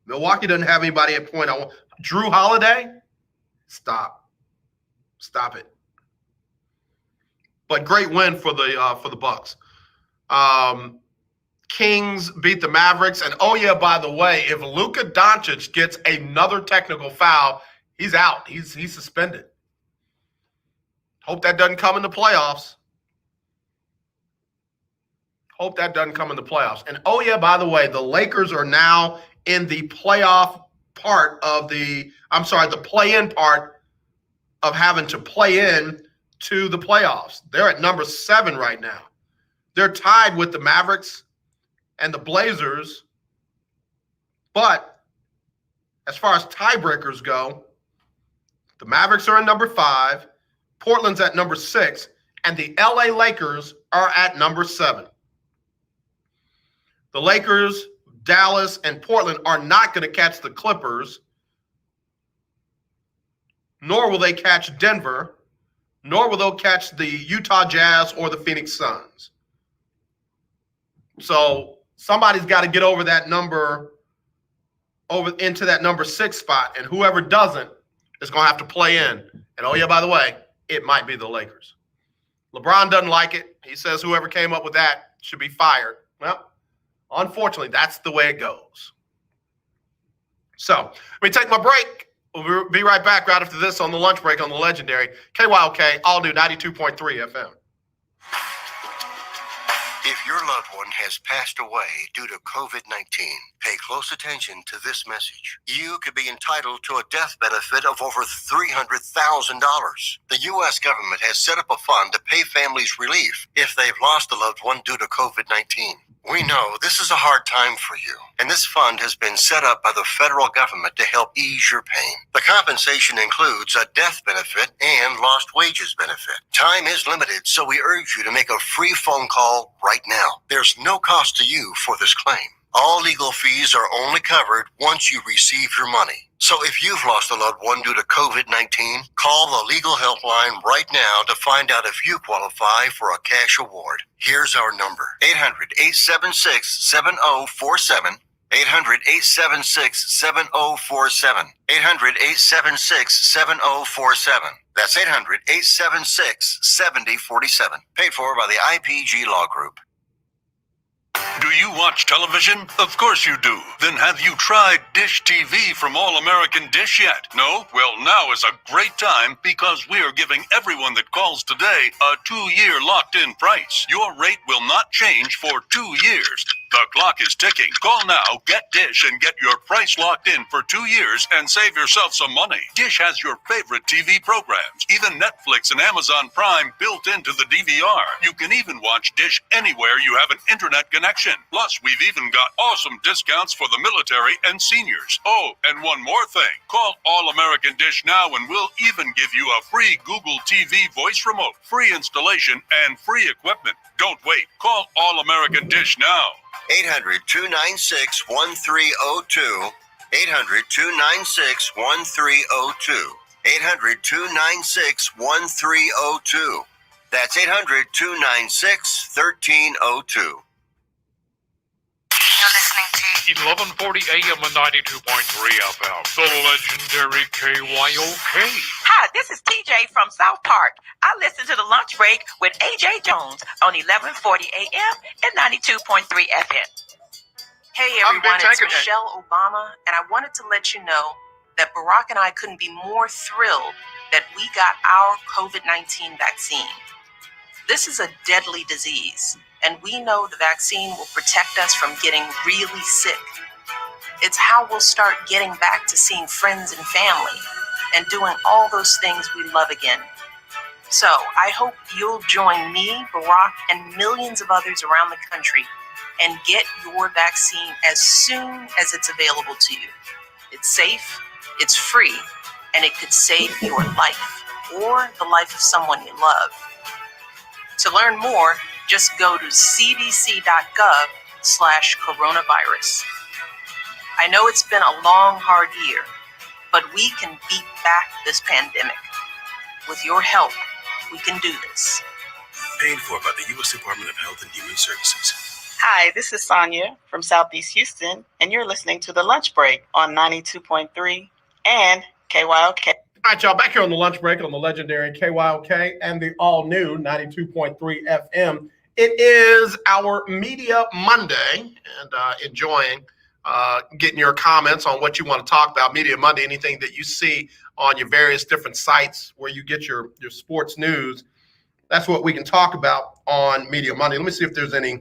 Milwaukee doesn't have anybody at point. Drew Holiday? Stop it. But great win for the Bucks. Kings beat the Mavericks. And, oh, yeah, by the way, if Luka Doncic gets another technical foul, he's out. He's suspended. Hope that doesn't come in the playoffs. And, oh, yeah, by the way, the Lakers are now in the playoff part of the play-in part of having to play in to the playoffs. They're at number 7 right now. They're tied with the Mavericks and the Blazers. But as far as tiebreakers go, the Mavericks are at number 5, Portland's at number 6, and the LA Lakers are at number 7. The Lakers, Dallas, and Portland are not going to catch the Clippers, nor will they catch Denver, nor will they catch the Utah Jazz or the Phoenix Suns. So somebody's got to get over into that number 6 spot, and whoever doesn't is going to have to play in. And, oh, yeah, by the way, it might be the Lakers. LeBron doesn't like it. He says whoever came up with that should be fired. Well, unfortunately, that's the way it goes. So let me take my break. We'll be right back right after this on the lunch break on the legendary KYOK, all new 92.3 FM. If your loved one has passed away due to COVID-19, pay close attention to this message. You could be entitled to a death benefit of over $300,000. The U.S. government has set up a fund to pay families relief if they've lost a loved one due to COVID-19. We know this is a hard time for you, and this fund has been set up by the federal government to help ease your pain. The compensation includes a death benefit and lost wages benefit. Time is limited, so we urge you to make a free phone call right now. There's no cost to you for this claim. All legal fees are only covered once you receive your money. So if you've lost a loved one due to COVID-19, call the legal helpline right now to find out if you qualify for a cash award. Here's our number, 800-876-7047. 800-876-7047. 800-876-7047. That's 800-876-7047. Paid for by the IPG Law Group. Do you watch television? Of course you do. Then have you tried Dish TV from All American Dish yet? No? Well, now is a great time because we are giving everyone that calls today a 2-year locked-in price. Your rate will not change for 2 years. The clock is ticking. Call now, get Dish, and get your price locked in for 2 years and save yourself some money. Dish has your favorite TV programs, even Netflix and Amazon Prime built into the DVR. You can even watch Dish anywhere you have an internet connection. Plus, we've even got awesome discounts for the military and seniors. Oh, and one more thing. Call All American Dish now and we'll even give you a free Google TV voice remote, free installation, and free equipment. Don't wait. Call All American Dish now. 800-296-1302. 800-296-1302. 800-296-1302. That's 800-296-1302. You're listening to 1140 AM and 92.3 FM, the legendary KYOK. Hi, this is TJ from South Park. I listen to the lunch break with AJ Jones on 1140 AM and 92.3 FM. Hey everyone, it's Michelle Obama, and I wanted to let you know that Barack and I couldn't be more thrilled that we got our COVID-19 vaccine. This is a deadly disease, and we know the vaccine will protect us from getting really sick. It's how we'll start getting back to seeing friends and family and doing all those things we love again. So I hope you'll join me, Barack, and millions of others around the country and get your vaccine as soon as it's available to you. It's safe, it's free, and it could save your life or the life of someone you love. To learn more, just go to cdc.gov/coronavirus. I know it's been a long, hard year, But we can beat back this pandemic. With your help, we can do this. Paid for by the U.S. Department of Health and Human Services. Hi, this is Sonia from Southeast Houston, and you're listening to The Lunch Break on 92.3 and KYOK. All right, y'all, back here on The Lunch Break on the legendary KYOK and the all-new 92.3 FM. It is our Media Monday, and enjoying getting your comments on what you want to talk about. Media Monday, anything that you see on your various different sites where you get your sports news. That's what we can talk about on Media Monday. Let me see if there's any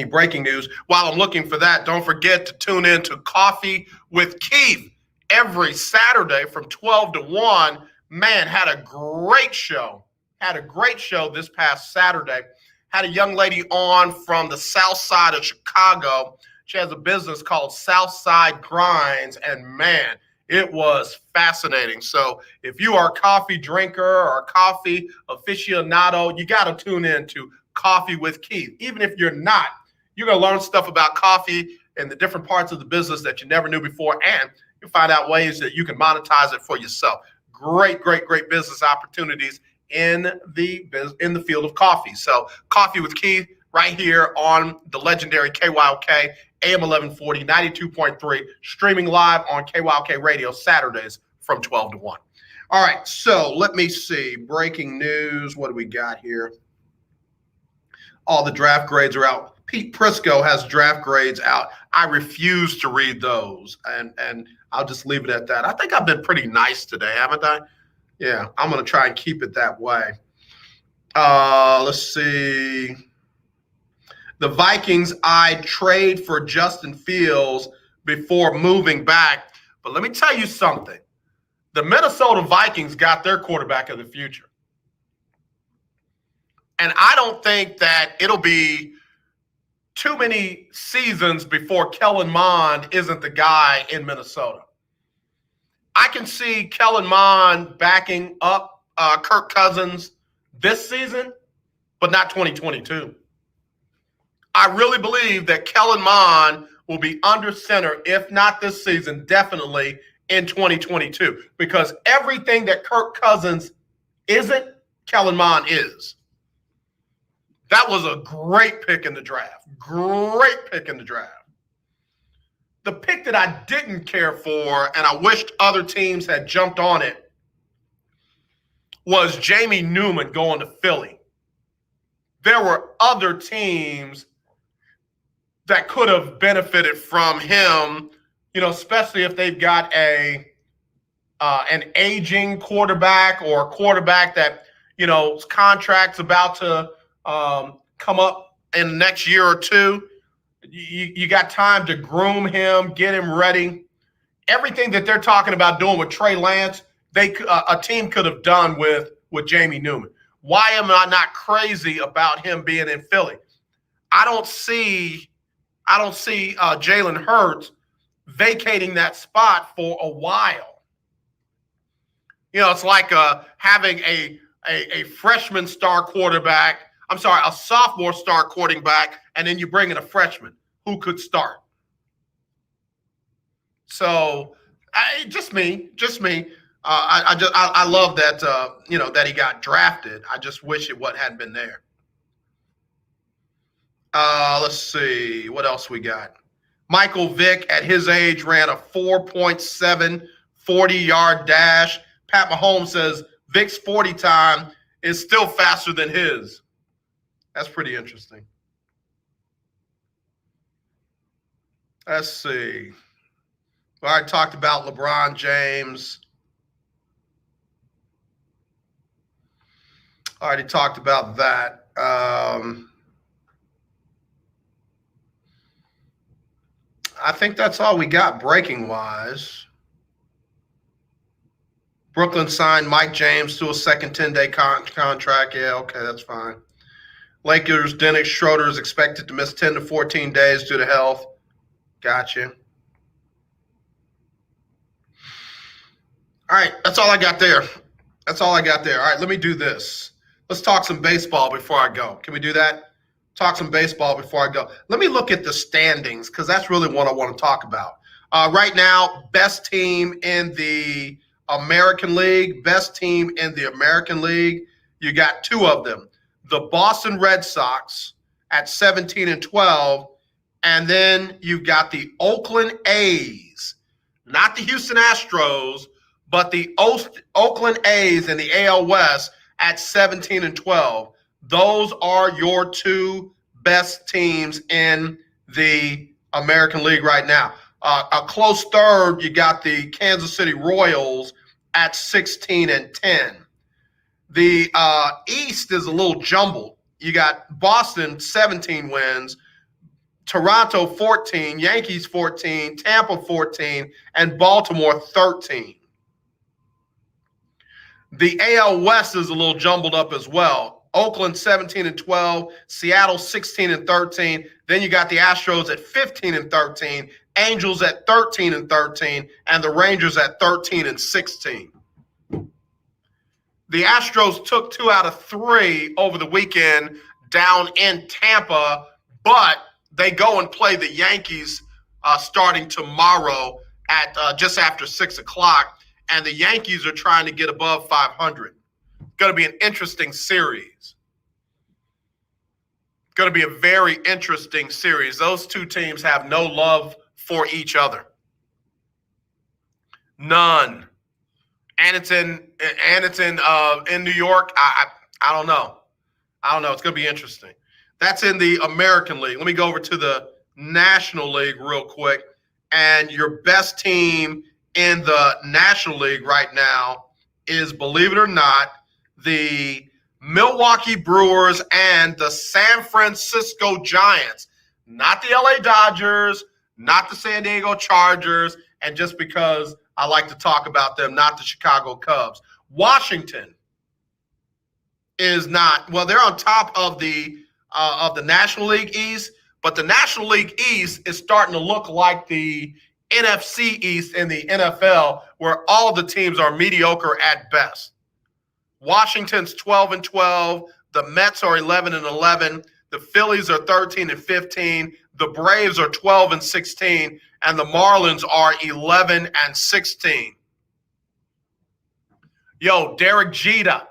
breaking news. While I'm looking for that, don't forget to tune in to Coffee with Keith every Saturday from 12 to 1. Man, had a great show. This past Saturday. Had a young lady on from the south side of Chicago. She has a business called Southside Grinds, and man, it was fascinating. So if you are a coffee drinker or a coffee aficionado, you got to tune in to Coffee with Keith. Even if you're not, you're going to learn stuff about coffee and the different parts of the business that you never knew before, and you'll find out ways that you can monetize it for yourself. Great business opportunities in the field of coffee. So Coffee with Keith right here on the legendary KYOK, AM 1140, 92.3, streaming live on KYOK Radio Saturdays from 12 to 1. All right, so let me see. Breaking news. What do we got here? All the draft grades are out. Pete Prisco has draft grades out. I refuse to read those, and I'll just leave it at that. I think I've been pretty nice today, haven't I? Yeah, I'm going to try and keep it that way. Let's see. The Vikings eyed trade for Justin Fields before moving back. But let me tell you something. The Minnesota Vikings got their quarterback of the future. And I don't think that it'll be too many seasons before Kellen Mond isn't the guy in Minnesota. I can see Kellen Mond backing up Kirk Cousins this season, but not 2022. I really believe that Kellen Mond will be under center, if not this season, definitely in 2022, because everything that Kirk Cousins isn't, Kellen Mond is. That was a great pick in the draft. The pick that I didn't care for, and I wished other teams had jumped on it, was Jamie Newman going to Philly. There were other teams that could have benefited from him, especially if they've got an aging quarterback or a quarterback that, his contract's about to come up in the next year or two. You got time to groom him, get him ready. Everything that they're talking about doing with Trey Lance, a team could have done with Jamie Newman. Why am I not crazy about him being in Philly? I don't see Jalen Hurts vacating that spot for a while. It's like having a freshman star quarterback. I'm sorry, a sophomore star quarterback, and then you bring in a freshman who could start. So, just me. I love that that he got drafted. I just wish it hadn't been there. Let's see what else we got. Michael Vick at his age ran a 4.7 40-yard dash. Pat Mahomes says Vick's 40 time is still faster than his. That's pretty interesting. Let's see. Well, I talked about LeBron James. I already talked about that. I think that's all we got breaking-wise. Brooklyn signed Mike James to a second 10-day contract. Yeah, okay, that's fine. Lakers, Dennis Schroeder is expected to miss 10 to 14 days due to health. Gotcha. All right, that's all I got there. All right, let me do this. Let's talk some baseball before I go. Can we do that? Talk some baseball before I go. Let me look at the standings, because that's really what I want to talk about. Right now, best team in the American League. You got two of them. The Boston Red Sox at 17-12. And then you've got the Oakland A's, not the Houston Astros, but the Oakland A's in the AL West at 17-12. Those are your two best teams in the American League right now. A close third, you got the Kansas City Royals at 16-10. The East is a little jumbled. You got Boston 17 wins, Toronto 14, Yankees 14, Tampa 14, and Baltimore 13. The AL West is a little jumbled up as well. Oakland 17-12, Seattle 16-13. Then you got the Astros at 15-13, Angels at 13-13, and the Rangers at 13-16. The Astros took 2 out of 3 over the weekend down in Tampa, but they go and play the Yankees starting tomorrow at just after 6 o'clock, and the Yankees are trying to get above 500. Going to be an interesting series. Going to be a very interesting series. Those two teams have no love for each other. None. And it's in New York. I don't know. It's going to be interesting. That's in the American League. Let me go over to the National League real quick. And your best team in the National League right now is, believe it or not, the Milwaukee Brewers and the San Francisco Giants. Not the LA Dodgers, not the San Diego Chargers, and just because I like to talk about them, not the Chicago Cubs. Washington is not, well, they're on top of the National League East, but the National League East is starting to look like the NFC East in the NFL, where all the teams are mediocre at best. Washington's 12-12. The Mets are 11-11. The Phillies are 13-15. The Braves are 12-16, and the Marlins are 11-16. Yo, Derek Jeter,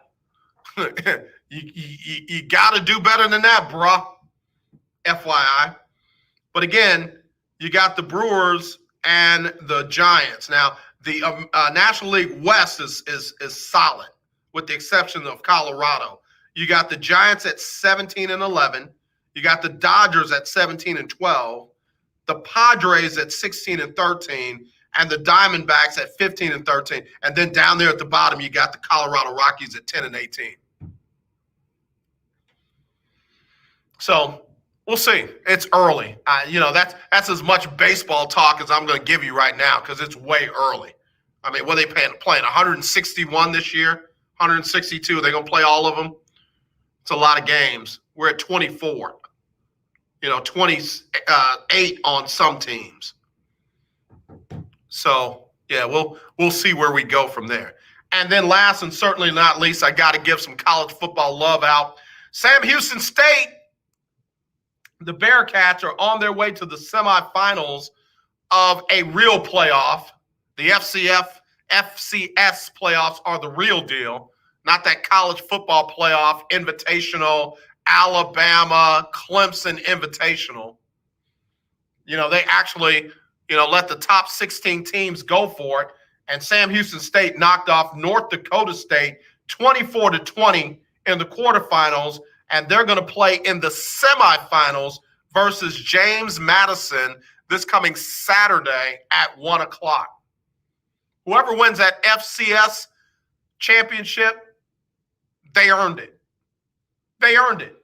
you got to do better than that, bruh. FYI. But again, you got the Brewers and the Giants. Now, the National League West is solid, with the exception of Colorado. You got the Giants at 17-11. You got the Dodgers at 17-12. The Padres at 16-13. And the Diamondbacks at 15-13. And then down there at the bottom, you got the Colorado Rockies at 10-18. So we'll see. It's early. That's as much baseball talk as I'm going to give you right now because it's way early. I mean, what are they playing 161 this year? 162. They're going to play all of them? It's a lot of games. We're at 24. 28 on some teams. So, yeah, we'll see where we go from there. And then last and certainly not least, I got to give some college football love out. Sam Houston State, the Bearcats are on their way to the semifinals of a real playoff. The FCS playoffs are the real deal, not that college football playoff invitational, Alabama, Clemson invitational. They actually, let the top 16 teams go for it. And Sam Houston State knocked off North Dakota State 24-20 in the quarterfinals. And they're going to play in the semifinals versus James Madison this coming Saturday at 1 o'clock. Whoever wins that FCS championship, they earned it. They earned it.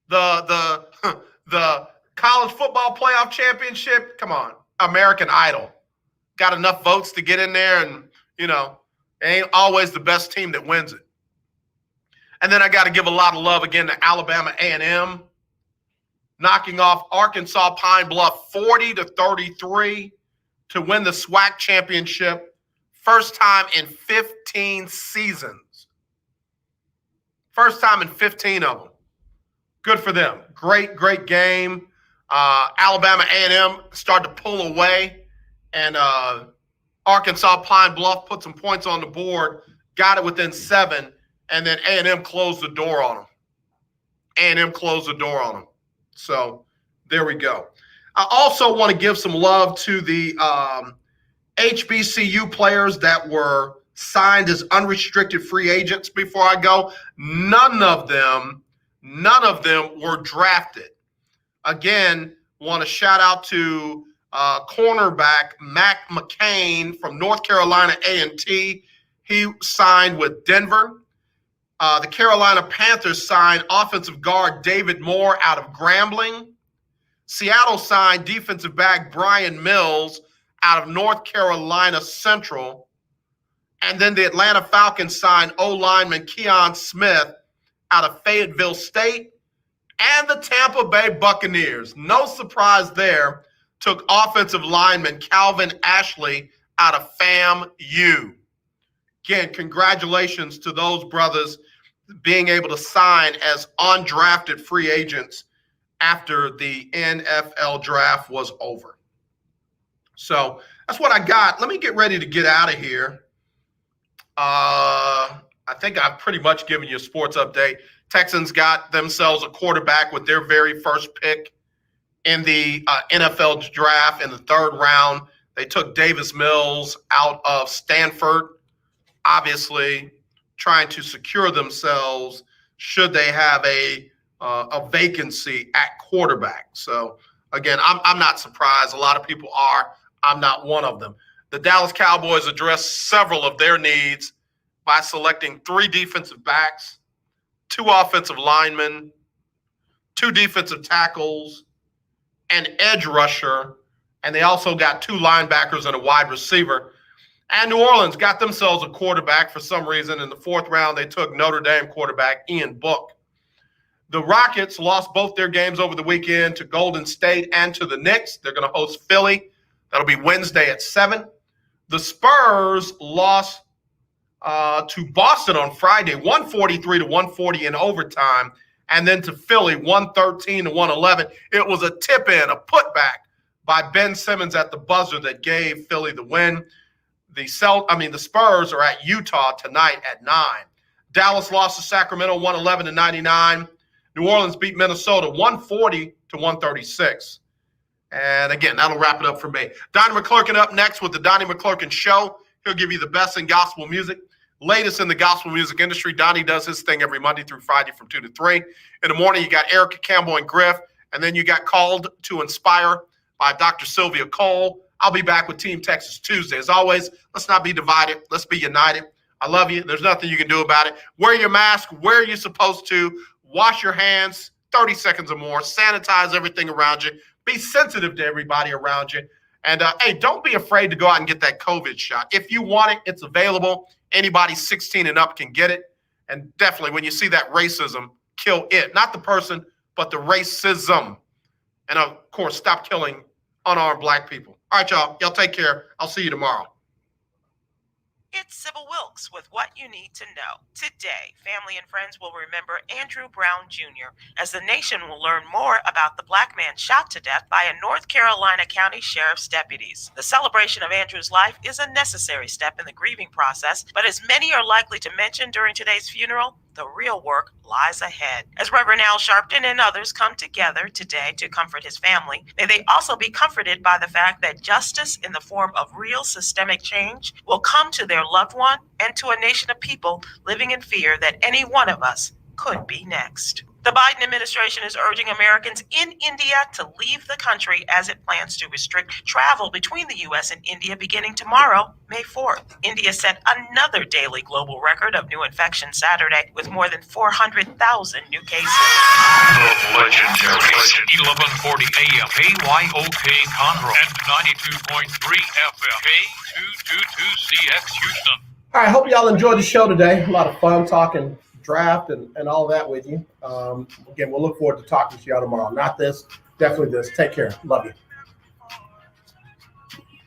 The college football playoff championship, come on, American Idol. Got enough votes to get in there, and, it ain't always the best team that wins it. And then I got to give a lot of love again to Alabama A&M, knocking off Arkansas Pine Bluff 40-33 to win the SWAC championship. First time in 15 seasons. First time in 15 of them. Good for them. Great game. Alabama A&M started to pull away and Arkansas Pine Bluff put some points on the board, got it within 7, and then A&M closed the door on them. So there we go. I also want to give some love to the HBCU players that were signed as unrestricted free agents before I go. None of them were drafted. Again, want to shout out to cornerback Mac McCain from North Carolina A&T. He signed with Denver. The Carolina Panthers signed offensive guard David Moore out of Grambling. Seattle signed defensive back Brian Mills out of North Carolina Central. And then the Atlanta Falcons signed O-lineman Keon Smith out of Fayetteville State. And the Tampa Bay Buccaneers, no surprise there, took offensive lineman Calvin Ashley out of FAMU. Again, congratulations to those brothers being able to sign as undrafted free agents after the NFL draft was over. So that's what I got. Let me get ready to get out of here. I think I've pretty much given you a sports update. Texans got themselves a quarterback with their very first pick in the NFL draft in the 3rd round. They took Davis Mills out of Stanford, obviously trying to secure themselves should they have a vacancy at quarterback. So, again, I'm not surprised. A lot of people are. I'm not one of them. The Dallas Cowboys addressed several of their needs by selecting 3 defensive backs, 2 offensive linemen, 2 defensive tackles, an edge rusher, and they also got 2 linebackers and a wide receiver. And New Orleans got themselves a quarterback for some reason. In the 4th round, they took Notre Dame quarterback Ian Book. The Rockets lost both their games over the weekend to Golden State and to the Knicks. They're going to host Philly. That'll be Wednesday at 7. The Spurs lost to Boston on Friday, 143-140 in overtime, and then to Philly, 113-111. It was a tip-in, a putback by Ben Simmons at the buzzer that gave Philly the win. The Spurs are at Utah tonight at 9. Dallas lost to Sacramento, 111-99. New Orleans beat Minnesota, 140-136. And again, that'll wrap it up for me. Donnie McClurkin up next with the Donnie McClurkin Show. He'll give you the best in gospel music. Latest in the gospel music industry. Donnie does his thing every Monday through Friday from 2 to 3. In the morning, you got Erica Campbell and Griff. And then you got Called to Inspire by Dr. Sylvia Cole. I'll be back with Team Texas Tuesday. As always, let's not be divided. Let's be united. I love you. There's nothing you can do about it. Wear your mask where you're supposed to. Wash your hands 30 seconds or more. Sanitize everything around you. Be sensitive to everybody around you. And, hey, don't be afraid to go out and get that COVID shot. If you want it, it's available. Anybody 16 and up can get it. And definitely when you see that racism, kill it. Not the person, but the racism. And, of course, stop killing unarmed black people. All right, y'all. Y'all take care. I'll see you tomorrow. It's Sybil Wilkes with what you need to know. Today, family and friends will remember Andrew Brown Jr. as the nation will learn more about the black man shot to death by a North Carolina County Sheriff's deputies. The celebration of Andrew's life is a necessary step in the grieving process, but as many are likely to mention during today's funeral, the real work lies ahead. As Reverend Al Sharpton and others come together today to comfort his family, may they also be comforted by the fact that justice in the form of real systemic change will come to their loved one and to a nation of people living in fear that any one of us could be next. The Biden administration is urging Americans in India to leave the country as it plans to restrict travel between the U.S. and India beginning tomorrow, May 4th. India set another daily global record of new infections Saturday with more than 400,000 new cases. The legendary 1140 AM KYOK Conroe and 92.3 FM K222CX Houston. All right, hope y'all enjoyed the show today. A lot of fun talking draft and all that with you. Again, we'll look forward to talking to y'all tomorrow. Not this, definitely this. Take care. Love you.